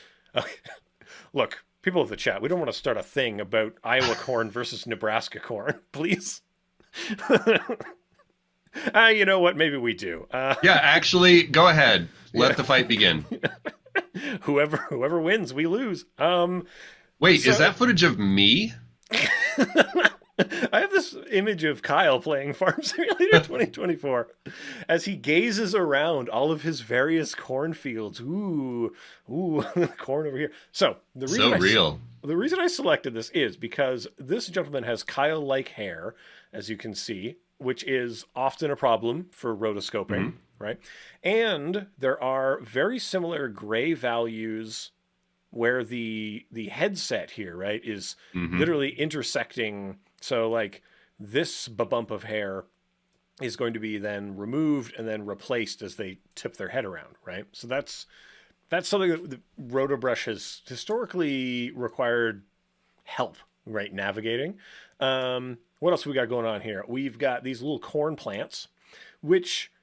Look, people of the chat, we don't want to start a thing about Iowa corn versus Nebraska corn, please. You know what? Maybe we do. Yeah, actually, go ahead. Let the fight begin. Whoever wins, we lose. Wait, is that footage of me? I have this image of Kyle playing Farm Simulator 2024 as he gazes around all of his various cornfields. Ooh, corn over here. So the reason I selected this is because this gentleman has Kyle-like hair, as you can see, which is often a problem for rotoscoping, right? And there are very similar gray values where the headset here, right, is literally intersecting. So like this bump of hair is going to be then removed and then replaced as they tip their head around, right? So that's something that the Rotobrush has historically required help, right, navigating. What else we got going on here? We've got these little corn plants, which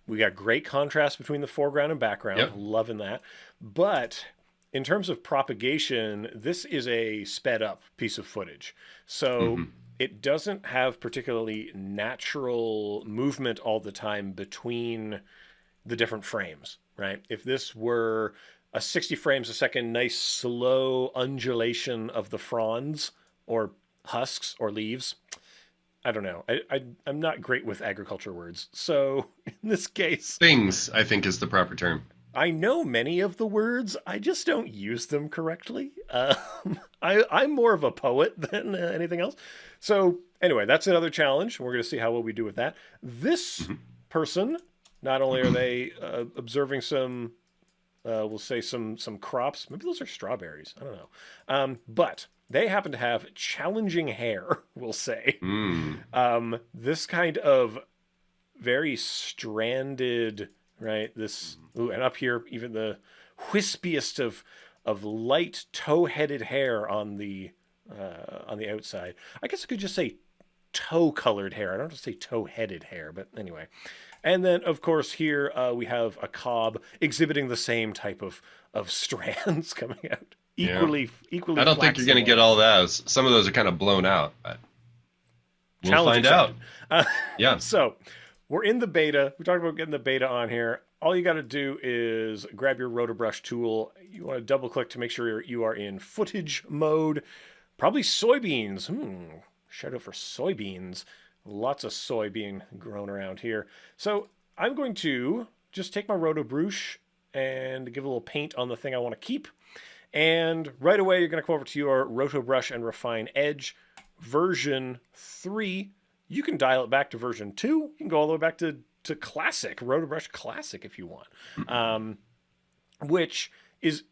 we got great contrast between the foreground and background. Yep. Loving that. But in terms of propagation, this is a sped up piece of footage. So it doesn't have particularly natural movement all the time between the different frames, right? If this were a 60 frames a second, nice slow undulation of the fronds or husks or leaves, I don't know. I'm not great with agriculture words. So in this case... Things, I think, is the proper term. I know many of the words, I just don't use them correctly. I'm more of a poet than anything else. So anyway, that's another challenge. We're going to see how well we do with that. This person, not only are they observing some, we'll say some crops. Maybe those are strawberries. I don't know. But they happen to have challenging hair, we'll say. This kind of very stranded... Right, this, and up here, even the wispiest of light toe-headed hair on the outside. I guess I could just say toe-colored hair. I don't have to say toe-headed hair, but anyway. And then, of course, here we have a cob exhibiting the same type of strands coming out, equally. I don't think you're going to get all those. Some of those are kind of blown out, but we'll find out. Yeah. So. We're in the beta. We talked about getting the beta on here. All you got to do is grab your Rotobrush tool. You want to double click to make sure you are in footage mode. Probably soybeans. Shout out for soybeans. Lots of soy being grown around here. So I'm going to just take my Rotobrush and give a little paint on the thing I want to keep. And right away, you're going to come over to your Rotobrush and Refine Edge version 3. You can dial it back to version 2. You can go all the way back to Classic, Rotobrush Classic if you want. Which is,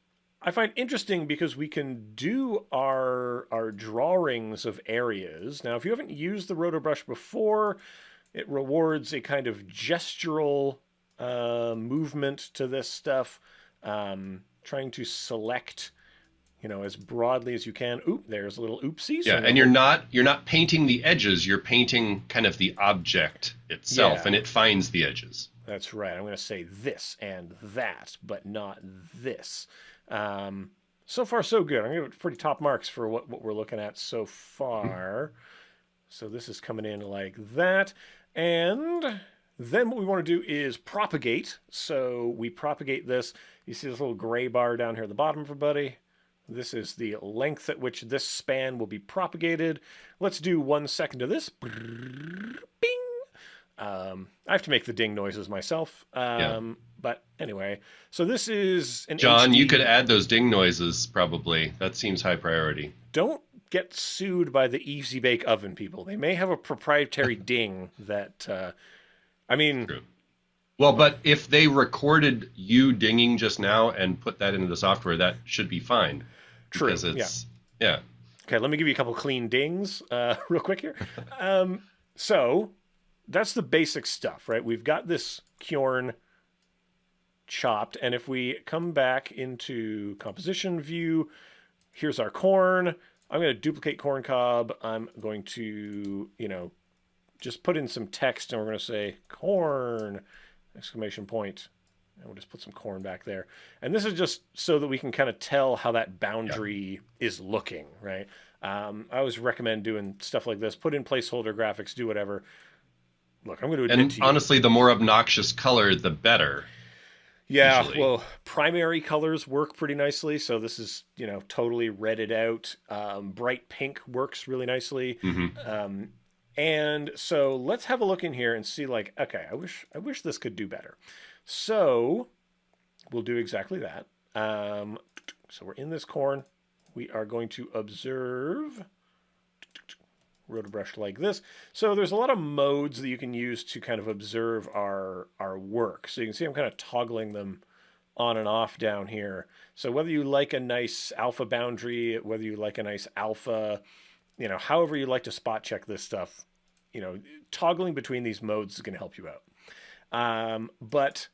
I find interesting because we can do our drawings of areas. Now, if you haven't used the Rotobrush before, it rewards a kind of gestural movement to this stuff. Trying to select... as broadly as you can. Oop, there's a little oopsie. Yeah, and you're not painting the edges. You're painting kind of the object itself, and it finds the edges. That's right. I'm going to say this and that, but not this. So far, so good. I'm going to give it pretty top marks for what we're looking at so far. So this is coming in like that. And then what we want to do is propagate. So we propagate this. You see this little gray bar down here at the bottom, everybody? This is the length at which this span will be propagated. Let's do 1 second of this. Bing! I have to make the ding noises myself. But anyway, so this is an John, HD... you could add those ding noises, probably. That seems high priority. Don't get sued by the Easy Bake Oven people. They may have a proprietary ding that... True. Well, but if they recorded you dinging just now and put that into the software, that should be fine. True. Because yeah. Okay, let me give you a couple clean dings real quick here. So that's the basic stuff, right? We've got this Kjorn chopped, and if we come back into composition view, here's our corn. I'm going to duplicate corn cob. I'm going to, just put in some text, and we're going to say corn, exclamation point. And we'll just put some corn back there. And this is just so that we can kind of tell how that boundary is looking, right? I always recommend doing stuff like this. Put in placeholder graphics, do whatever. Look, I'm going to admit And to you. honestly, the more obnoxious color, the better. Yeah, Usually. well, primary colors work pretty nicely. So this is, totally redded out. Bright pink works really nicely. And so let's have a look in here and see, like, okay, I wish this could do better. So we'll do exactly that. So we're in this corn. We are going to observe Rotobrush like this. So there's a lot of modes that you can use to kind of observe our work. So you can see I'm kind of toggling them on and off down here. So whether you like a nice alpha boundary, whether you like a nice alpha, however you like to spot check this stuff, toggling between these modes is going to help you out. But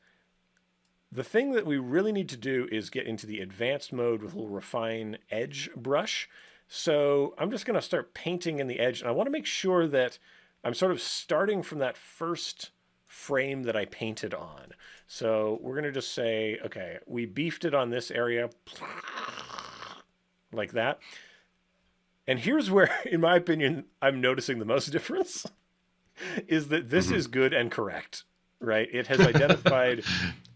the thing that we really need to do is get into the advanced mode with a little refine edge brush. So I'm just going to start painting in the edge, and I want to make sure that I'm sort of starting from that first frame that I painted on. So we're going to just say, okay, we beefed it on this area like that. And here's where, in my opinion, I'm noticing the most difference is that this is good and correct, right? It has identified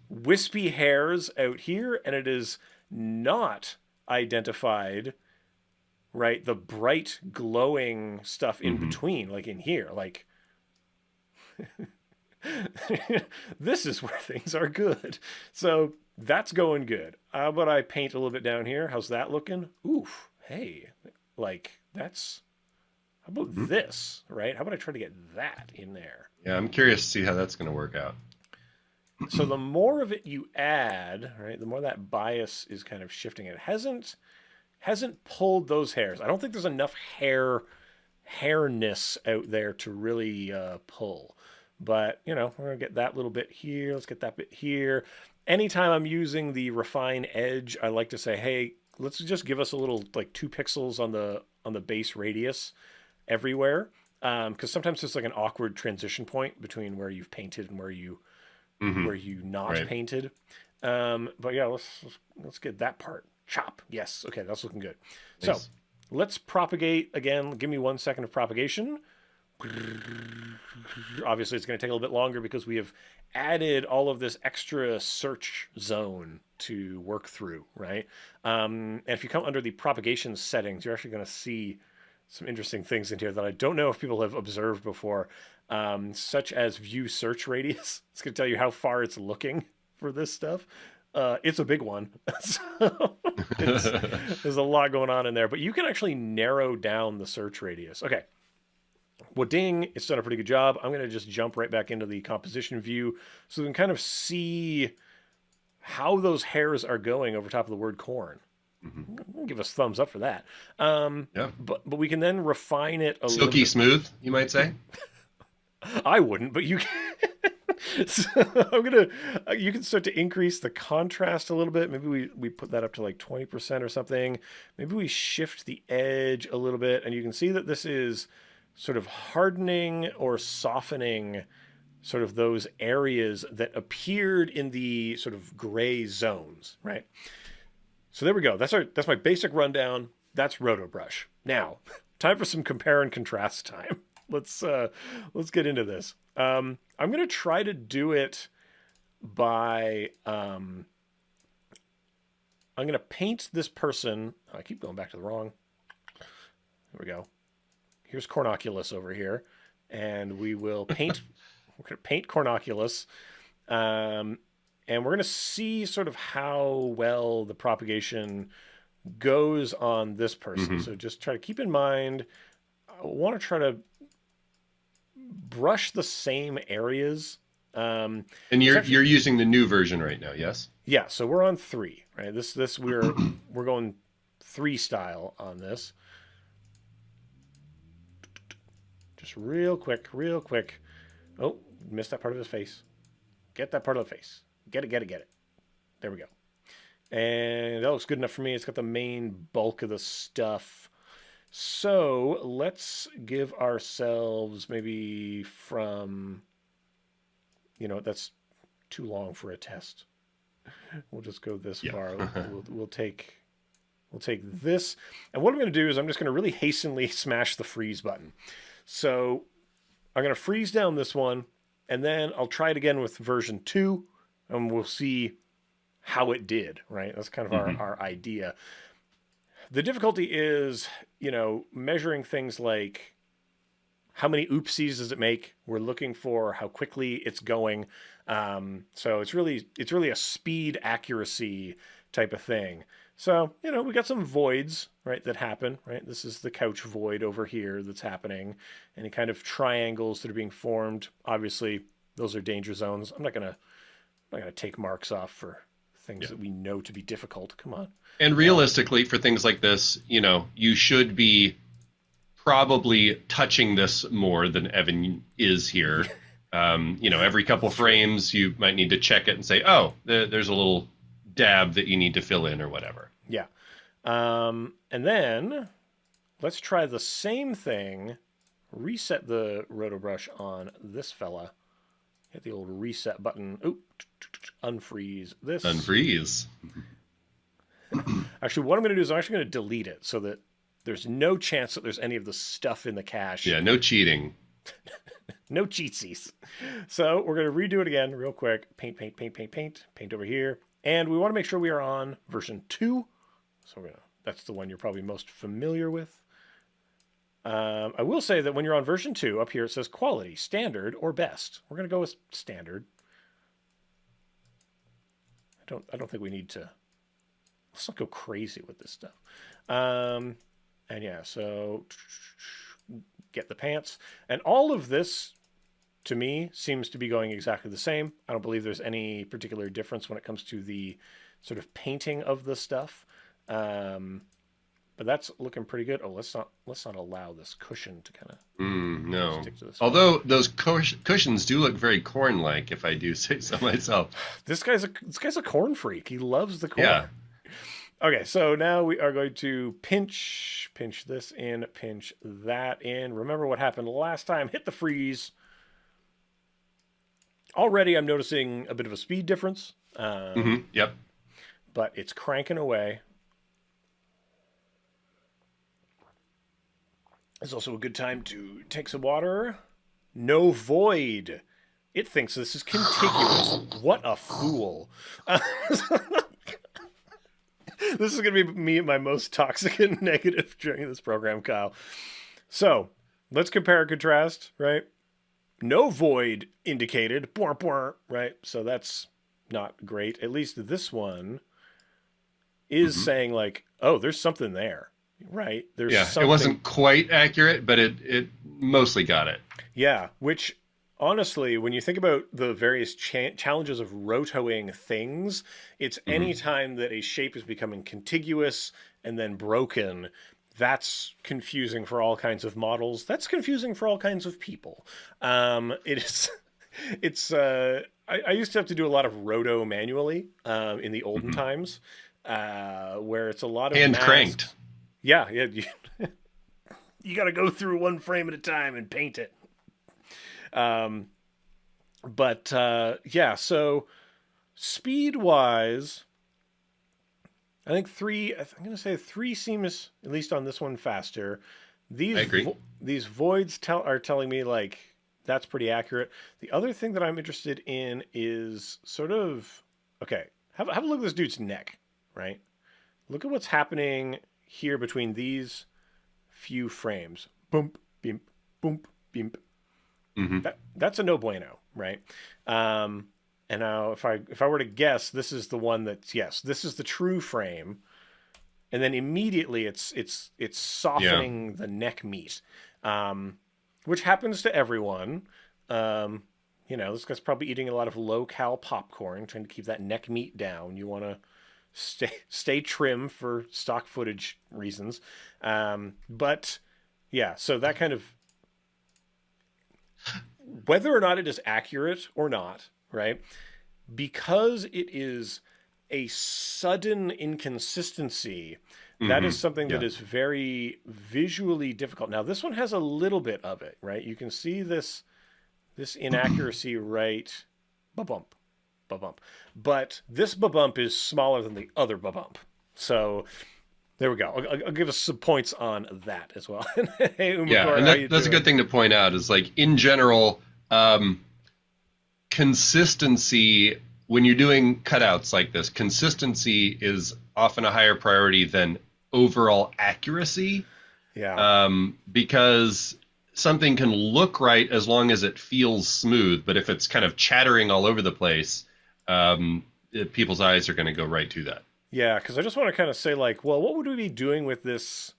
wispy hairs out here, and it is not identified, right, the bright glowing stuff in between, like in here. Like, this is where things are good. So that's going good. How about I paint a little bit down here? How's that looking? Oof, hey, like, that's, how about this, right? How about I try to get that in there? Yeah, I'm curious to see how that's going to work out. So the more of it you add, right, the more that bias is kind of shifting. It hasn't pulled those hairs. I don't think there's enough hairness out there to really pull. But, we're going to get that little bit here. Let's get that bit here. Anytime I'm using the refine edge, I like to say, hey, let's just give us a little, like, 2 pixels on the base radius everywhere. Because sometimes there's like an awkward transition point between where you've painted and where you not painted. But yeah, let's get that part. Chop. Yes. Okay, that's looking good. Nice. So let's propagate again. Give me 1 second of propagation. Obviously, it's going to take a little bit longer because we have added all of this extra search zone to work through, right? And if you come under the propagation settings, you're actually going to see some interesting things in here that I don't know if people have observed before, such as view search radius. It's going to tell you how far it's looking for this stuff. It's a big one. So there's a lot going on in there, but you can actually narrow down the search radius. Okay. Well, ding, it's done a pretty good job. I'm going to just jump right back into the composition view so we can kind of see how those hairs are going over top of the word corn. Give us thumbs up for that. Yeah. But we can then refine it a little Silky bit. smooth, you might say. I wouldn't, but you can. So you can start to increase the contrast a little bit. Maybe we put that up to like 20% or something. Maybe we shift the edge a little bit, and you can see that this is sort of hardening or softening sort of those areas that appeared in the sort of gray zones, right? So there we go. That's my basic rundown. That's Rotobrush. Now, time for some compare and contrast time. Let's get into this. I'm going to try to do it by I'm going to paint this person. I keep going back to the wrong. There we go. Here's Cornoculus over here, and we will paint. We're going to paint Cornoculus, and we're going to see sort of how well the propagation goes on this person. So just try to keep in mind. I want to try to brush the same areas. And you're using the new version right now, yes? Yeah, so we're on 3, right? This we're going 3 style on this. Just real quick. Oh, missed that part of his face. Get that part of the face. Get it. There we go. And that looks good enough for me. It's got the main bulk of the stuff. So let's give ourselves maybe from, that's too long for a test. We'll just go this Yeah. far. We'll take this. And what I'm going to do is I'm just going to really hastily smash the freeze button. So I'm going to freeze down this one, and then I'll try it again with version 2, and we'll see how it did, right? That's kind of our idea. The difficulty is, measuring things like how many oopsies does it make? We're looking for how quickly it's going. So it's really a speed accuracy type of thing. So, we got some voids, right, that happen, right? This is the couch void over here that's happening. Any kind of triangles that are being formed. Obviously, those are danger zones. I'm not gonna take marks off for things that we know to be difficult. Come on. And realistically, for things like this, you should be probably touching this more than Evan is here. Every couple frames, you might need to check it and say, oh, there's a little dab that you need to fill in or whatever. Yeah. And then let's try the same thing. Reset the Rotobrush on this fella. Hit the old reset button. Oop. Unfreeze this. Unfreeze. Actually, what I'm going to do is I'm actually going to delete it so that there's no chance that there's any of the stuff in the cache. Yeah, no cheating. No cheatsies. So we're going to redo it again real quick. Paint over here. And we want to make sure we are on version 2. So that's the one you're probably most familiar with. I will say that when you're on version 2, up here it says quality, standard, or best. We're going to go with standard. I don't think we need to. Let's not go crazy with this stuff. And yeah, so get the pants. And all of this, to me, seems to be going exactly the same. I don't believe there's any particular difference when it comes to the sort of painting of the stuff. But that's looking pretty good. Oh, let's not allow this cushion to kind of no. stick to this. Although those cushions do look very corn-like, if I do say so myself. This guy's a corn freak. He loves the corn. Yeah. Okay, so now we are going to pinch this in, pinch that in. Remember what happened last time. Hit the freeze. Already I'm noticing a bit of a speed difference. Yep. But it's cranking away. It's also a good time to take some water. No void. It thinks this is contiguous. What a fool. This is going to be me at my most toxic and negative during this program, Kyle. So, let's compare and contrast, right? No void indicated, right? So that's not great. At least this one is saying like, oh, there's something there, right? There's something. It wasn't quite accurate, but it mostly got it. Yeah, which honestly, when you think about the various challenges of rotoing things, it's any time that a shape is becoming contiguous and then broken. That's confusing for all kinds of models. That's confusing for all kinds of people. It's. I used to have to do a lot of roto manually in the olden times, where it's a lot of hand cranked. Yeah. You got to go through one frame at a time and paint it. So speed wise, I think I'm going to say 3 seems, at least on this one, faster. I agree. These voids are telling me like that's pretty accurate. The other thing that I'm interested in is sort of, okay, have a look at this dude's neck, right? Look at what's happening here between these few frames. Boom, bimp, boom, bimp. That's a no bueno, right? And now if I were to guess, this is the one that's, yes, this is the true frame, and then immediately it's softening the neck meat, which happens to everyone. This guy's probably eating a lot of low-cal popcorn, trying to keep that neck meat down. You want to stay trim for stock footage reasons, but yeah, so that kind of. Whether or not it is accurate or not, right? Because it is a sudden inconsistency, that Hmm. is something that Yeah. is very visually difficult. Now, this one has a little bit of it, right? You can see this inaccuracy right, ba-bump, ba-bump. But this ba-bump is smaller than the other ba-bump. So there we go. I'll give us some points on that as well. Hey, Yeah, Umakor, and how you that's a good doing? thing to point out is like in general, consistency when you're doing cutouts like this, consistency is often a higher priority than overall accuracy, Yeah. because something can look right as long as it feels smooth, but if it's kind of chattering all over the place, people's eyes are going to go right to that. Yeah, because I just want to kind of say, like, well, what would we be doing with this?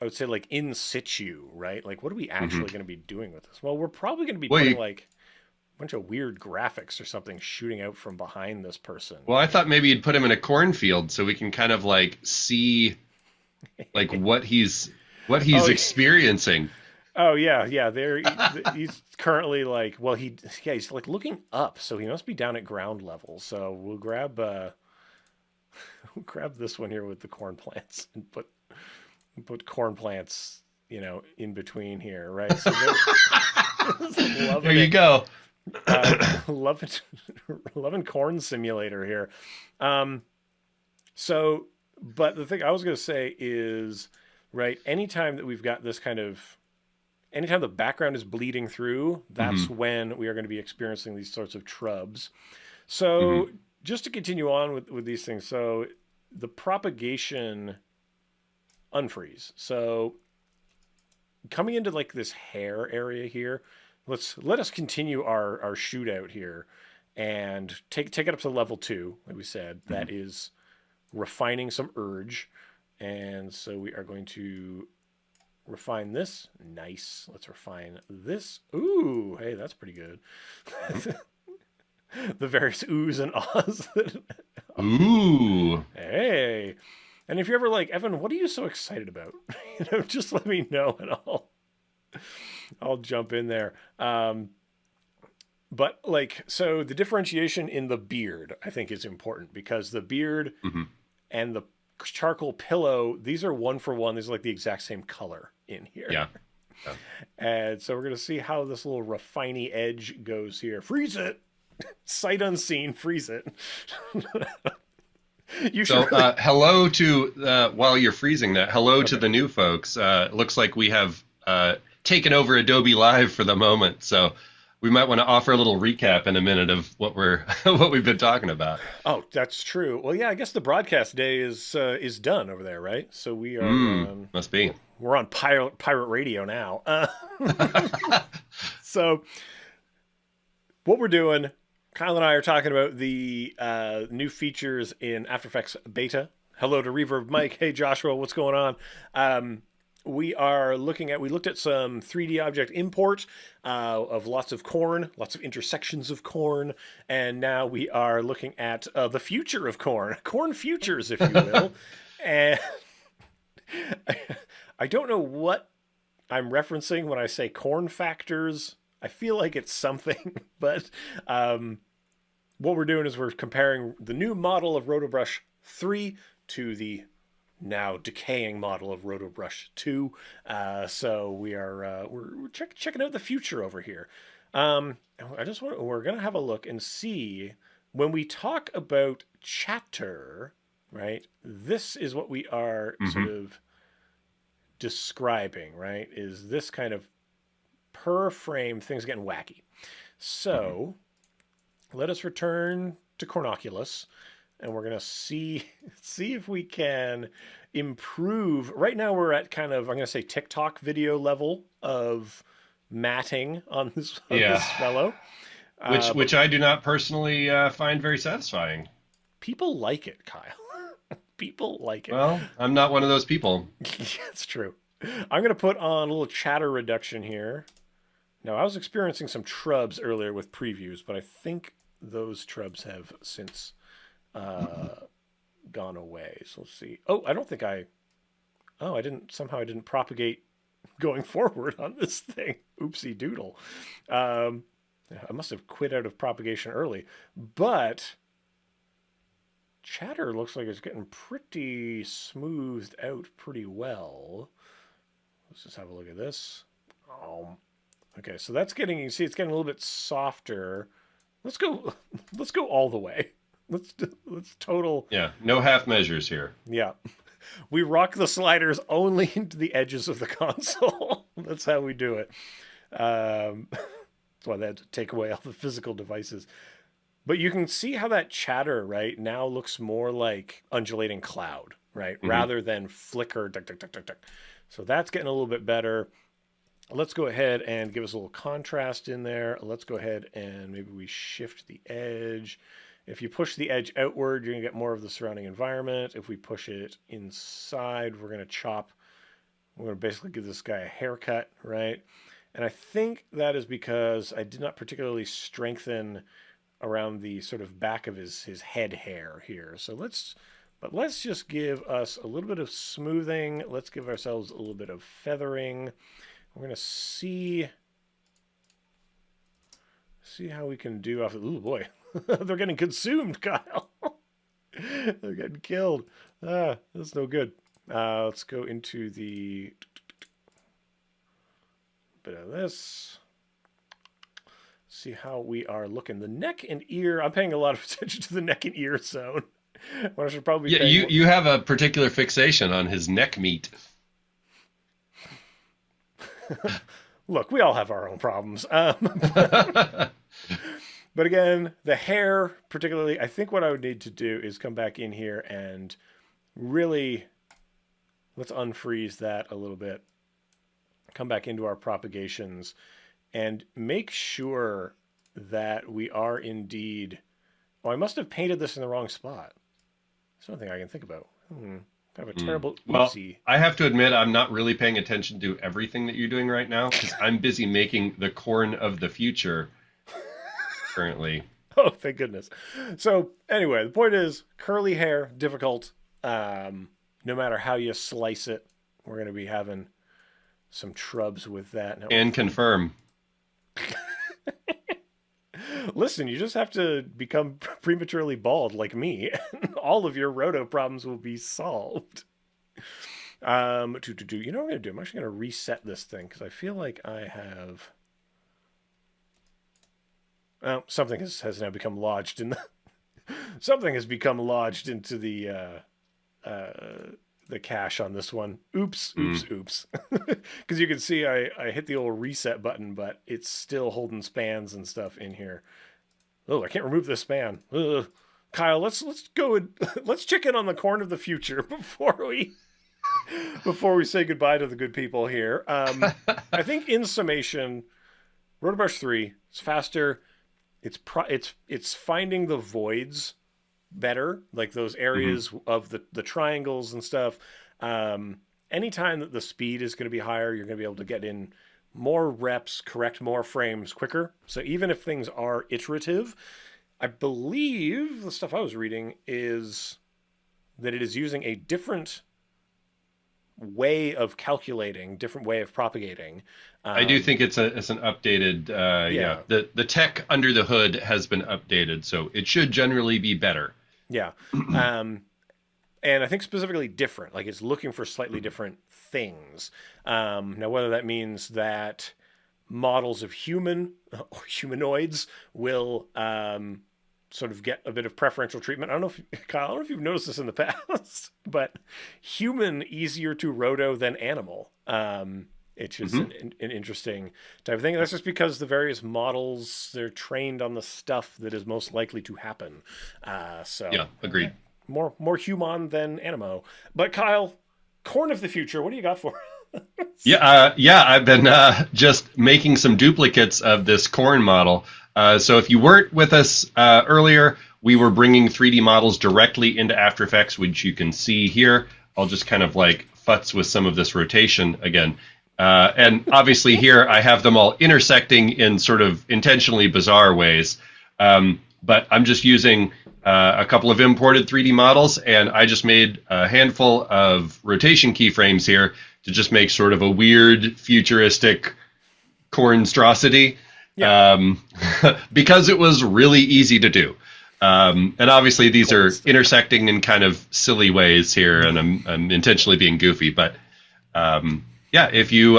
I would say, like, in situ, right? Like, what are we Hmm. actually going to be doing with this? Well, we're probably going to be Well, putting, you, like, a bunch of weird graphics or something shooting out from behind this person. well, I thought maybe you'd put him in a cornfield so we can kind of like see like what he's Oh, experiencing. oh yeah, yeah. He's currently like, well, he's like looking up, so he must be down at ground level. So we'll grab we'll grab this one here with the corn plants and put corn plants, in between here, right? So There loving you it. go. Uh, loving loving corn simulator here. Um, so, but the thing I was going to say is, right, anytime that we've got this kind of anytime the background is bleeding through, that's Hmm. when we are going to be experiencing these sorts of trubs. Hmm. So just to continue on with these things, so the propagation unfreeze. So coming into like this hair area here, let us continue our shootout here and take it up to level 2, like we said. Hmm. That is refining some urge. And so we are going to refine this. Nice. Let's refine this. Ooh, hey, that's pretty good. The various oohs and ahs. Ooh. Hey. And if you're ever like, Evan, what are you so excited about? Just let me know and I'll jump in there. But like, so the differentiation in the beard, I think, is important because the beard Hmm. and the charcoal pillow, these are one for one. These are like the exact same color in here. Yeah. Yeah. And so we're going to see how this little refiney edge goes here. Freeze it. Sight unseen, freeze it. You So, should really. hello to while you're freezing that. Hello to Okay. the new folks. Looks like we have taken over Adobe Live for the moment, so we might want to offer a little recap in a minute of what we're what we've been talking about. Oh, that's true. Well, yeah, I guess the broadcast day is done over there, right? So we are Must be. we're on pirate radio now. So what we're doing, Kyle and I are talking about the new features in After Effects Beta. Hello to Reverb Mike. Hey Joshua, what's going on? We looked at some 3D object import of lots of corn, lots of intersections of corn, and now we are looking at the future of corn, corn futures, if you will. And I don't know what I'm referencing when I say corn factors. I feel like it's something, but what we're doing is we're comparing the new model of Rotobrush 3 to the now decaying model of Rotobrush 2. So we're checking out the future over here. We're gonna have a look and see when we talk about chatter, right? This is what we are sort Hmm. of describing, right? Is this kind of per frame things getting wacky. Hmm. So let us return to Cornoculus and we're gonna see if we can improve. Right now we're at kind of, I'm gonna say, TikTok video level of matting on Yeah, this fellow. But which I do not personally find very satisfying. people like it, Kyle. People like it. Well, I'm not one of those people. It's true. I'm gonna put on a little chatter reduction here. Now I was experiencing some trubs earlier with previews, but I think those trubs have since uh, gone away. So let's see. Oh, I don't think I. Oh, I didn't. Somehow I didn't propagate going forward on this thing. Oopsie doodle. Um, I must have quit out of propagation early. But chatter looks like it's getting pretty smoothed out pretty well. Let's just have a look at this. Okay, so that's getting, you see it's getting a little bit softer. Let's go all the way. Let's total. Yeah, no half measures here. Yeah. We rock the sliders only into the edges of the console. That's how we do it. That's why they had to take away all the physical devices. But you can see how that chatter, right, now looks more like undulating cloud, right, rather than flicker. Duck, duck, duck, duck, duck. So that's getting a little bit better. Let's go ahead and give us a little contrast in there. Let's go ahead and maybe we shift the edge. If you push the edge outward, you're going to get more of the surrounding environment. If we push it inside, we're going to chop. We're going to basically give this guy a haircut, right? And I think that is because I did not particularly strengthen around the sort of back of his head hair here. So let's just give us a little bit of smoothing. Let's give ourselves a little bit of feathering. We're going to see how we can do off. Ooh, boy. They're getting consumed, Kyle. They're getting killed. That's no good. Let's go into the bit of this. See how we are looking. The neck and ear. I'm paying a lot of attention to the neck and ear zone. What I should probably you have a particular fixation on his neck meat. Look, we all have our own problems. But again, the hair, particularly, I think what I would need to do is come back in here and really, let's unfreeze that a little bit. Come back into our propagations and make sure that we are indeed... Oh, I must have painted this in the wrong spot. That's one thing I can think about. Kind of a terrible oopsie. Well, I have to admit, I'm not really paying attention to everything that you're doing right now because I'm busy making the corn of the future currently. Oh, thank goodness. So anyway, the point is curly hair, difficult. No matter how you slice it, we're going to be having some trubs with that. Now, and confirm. Listen, you just have to become prematurely bald like me, and all of your roto problems will be solved. You know what I'm going to do? I'm actually going to reset this thing because I feel like I have... Well, something has now become lodged in the... Something has become lodged into the cache on this one. Oops. Because you can see I hit the old reset button, but it's still holding spans and stuff in here. Oh, I can't remove this span. Ugh. Kyle, let's go and let's check in on the corn of the future before we say goodbye to the good people here. I think in summation, Rotobrush 3 is faster. It's finding the voids better, like those areas of the triangles and stuff. Anytime that the speed is going to be higher, you're going to be able to get in more reps, correct more frames quicker. So even if things are iterative, I believe the stuff I was reading is that it is using a different way of calculating, different way of propagating. I do think it's an updated, the tech under the hood has been updated, so it should generally be better. Yeah. And I think specifically different, like it's looking for slightly different things. Now, whether that means that models of humanoids will sort of get a bit of preferential treatment. I don't know if, Kyle, I don't know if you've noticed this in the past, but human easier to roto than animal. It's just an interesting type of thing. That's just because the various models, they're trained on the stuff that is most likely to happen. Yeah, agreed. More human than animo. But Kyle, corn of the future, what do you got for us? I've been just making some duplicates of this corn model. So if you weren't with us earlier, we were bringing 3D models directly into After Effects, which you can see here. I'll just kind of like futz with some of this rotation again. And obviously here I have them all intersecting in sort of intentionally bizarre ways. But I'm just using a couple of imported 3D models, and I just made a handful of rotation keyframes here to just make sort of a weird, futuristic cornstrosity. Yeah. Because it was really easy to do. And obviously these are Cool. intersecting in kind of silly ways here, and I'm intentionally being goofy, but yeah, if you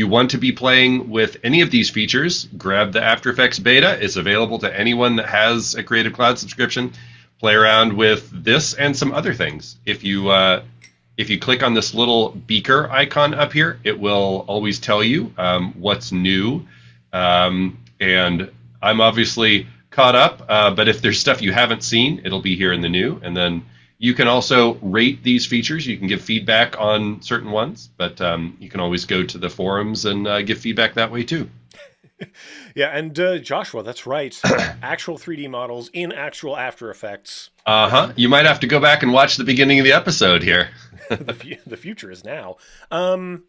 want to be playing with any of these features, grab the After Effects beta. It's available to anyone that has a Creative Cloud subscription. Play around with this and some other things. If you click on this little beaker icon up here, it will always tell you what's new. And I'm obviously caught up, but if there's stuff you haven't seen, it'll be here in the new. And then you can also rate these features. You can give feedback on certain ones, but you can always go to the forums and give feedback that way too. Yeah, and Joshua, that's right. Actual 3D models in actual After Effects. You might have to go back and watch the beginning of the episode here. The future is now. I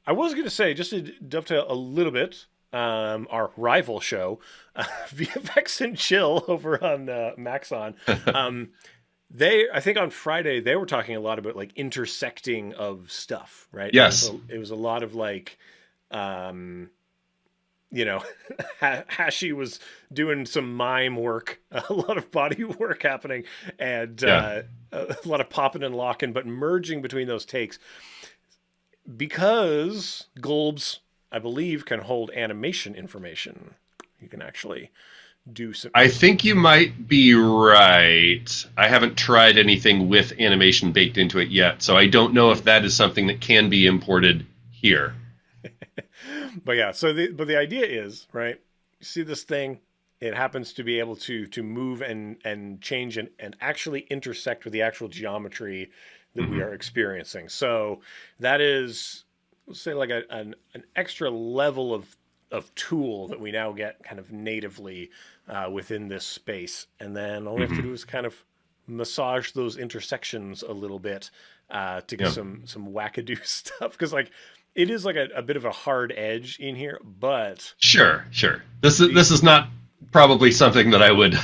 was going to say, just to dovetail a little bit, our rival show, VFX and Chill over on Maxon. I think on Friday they were talking a lot about like intersecting of stuff, right? Yes. It was a lot of like, Hashi was doing some mime work, a lot of body work happening, and a lot of popping and locking, but merging between those takes because Globes, I believe, can hold animation information. You can actually do some. I think you might be right. I haven't tried anything with animation baked into it yet, so I don't know if that is something that can be imported here. But yeah, the idea is, right, you see this thing, it happens to be able to move and change and actually intersect with the actual geometry that we are experiencing. So that is, let's say, like an extra level of tool that we now get kind of natively within this space. And then all we have to do is kind of massage those intersections a little bit to get some wackadoo stuff. Because like, it is like a bit of a hard edge in here, but sure. This is not probably something that I would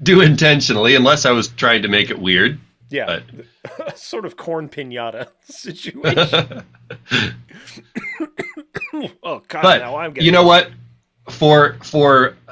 do intentionally, unless I was trying to make it weird. Yeah, sort of corn pinata situation. Oh God! But now I'm getting. You know what? For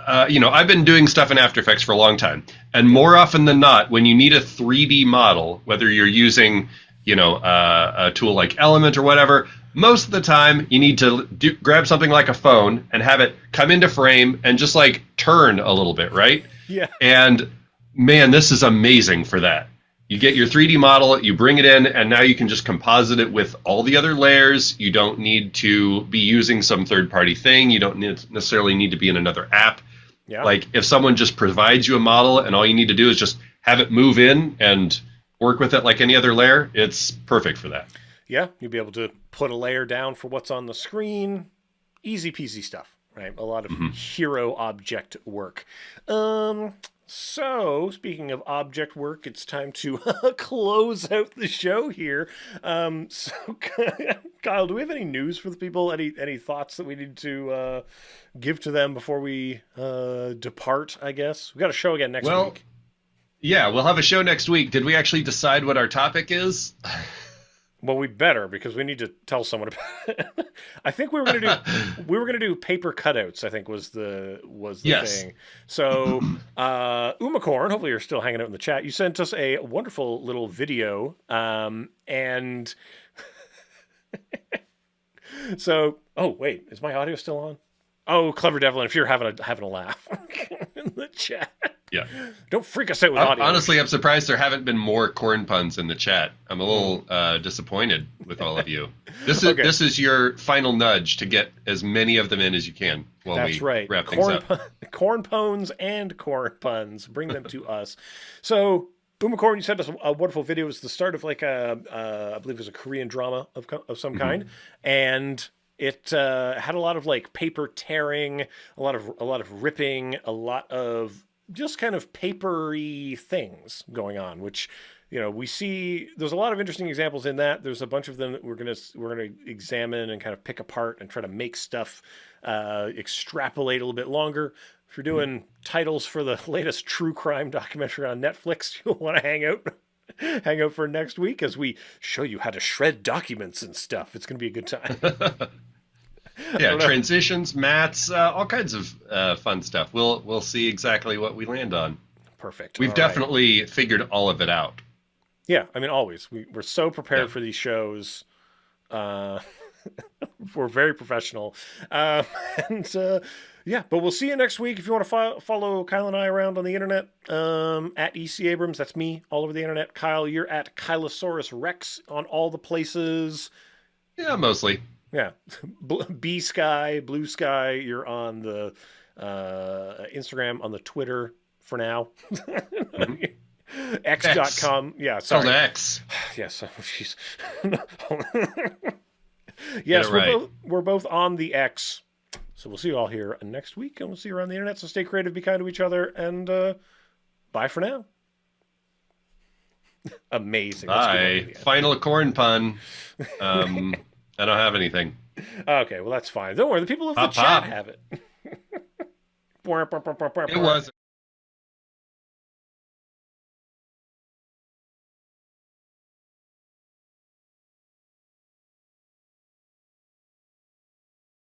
I've been doing stuff in After Effects for a long time, and more often than not, when you need a 3D model, whether you're using a tool like Element or whatever, most of the time you need to grab something like a phone and have it come into frame and just like turn a little bit, right? Yeah. And man, this is amazing for that. You get your 3D model, you bring it in, and now you can just composite it with all the other layers. You don't need to be using some third-party thing. You don't necessarily need to be in another app. Yeah. Like if someone just provides you a model and all you need to do is just have it move in and work with it like any other layer, it's perfect for that. Yeah, you'll be able to put a layer down for what's on the screen. Easy peasy stuff, right? A lot of hero object work. So, speaking of object work, it's time to close out the show here. So, Kyle, do we have any news for the people? Any thoughts that we need to give to them before we depart, I guess? We got a show again next week. Yeah, we'll have a show next week. Did we actually decide what our topic is? Well, we better, because we need to tell someone about it. I think we were gonna do paper cutouts, I think was the thing. So Umacorn, hopefully you're still hanging out in the chat. You sent us a wonderful little video, and so wait, is my audio still on? Oh, Clever Devlin, if you're having a laugh in the chat. Yeah. Don't freak us out with audio. Honestly, I'm surprised there haven't been more corn puns in the chat. I'm a little disappointed with all of you. This is your final nudge to get as many of them in as you can while That's we right. wrap things up. Corn pones and corn puns. Bring them to us. So, Umacorn, you sent us a wonderful video. It was the start of like I believe it was a Korean drama of some kind. And it had a lot of like paper tearing, a lot of ripping, a lot of just kind of papery things going on, which, we see there's a lot of interesting examples in that. There's a bunch of them that we're gonna examine and kind of pick apart and try to make stuff extrapolate a little bit longer. If you're doing titles for the latest true crime documentary on Netflix, you'll want to hang out for next week as we show you how to shred documents and stuff. It's gonna be a good time. Yeah, transitions, mats, all kinds of fun stuff. We'll see exactly what we land on. Perfect. We've All right. definitely figured all of it out. Yeah, I mean, always. We're so prepared Yeah. for these shows. Uh, we're very professional. And yeah, but we'll see you next week. If you want to follow Kyle and I around on the internet, at EC Abrams, that's me all over the internet. Kyle, you're at Kylosaurus Rex on all the places. Yeah, mostly. Yeah. B Sky, Blue Sky, you're on the Instagram, on the Twitter for now. Mhm. X. X.com. Yeah, It's called sorry. X. Yes. Oh, jeez. Get Yes, it right. we're both on the X. So we'll see you all here next week, and we'll see you around the internet. So stay creative, be kind to each other, and bye for now. Amazing. That's a good one Bye. at the end. Final corn pun. I don't have anything. Okay, well that's fine. Don't worry, the people of the Pop, chat pop. have it. It was.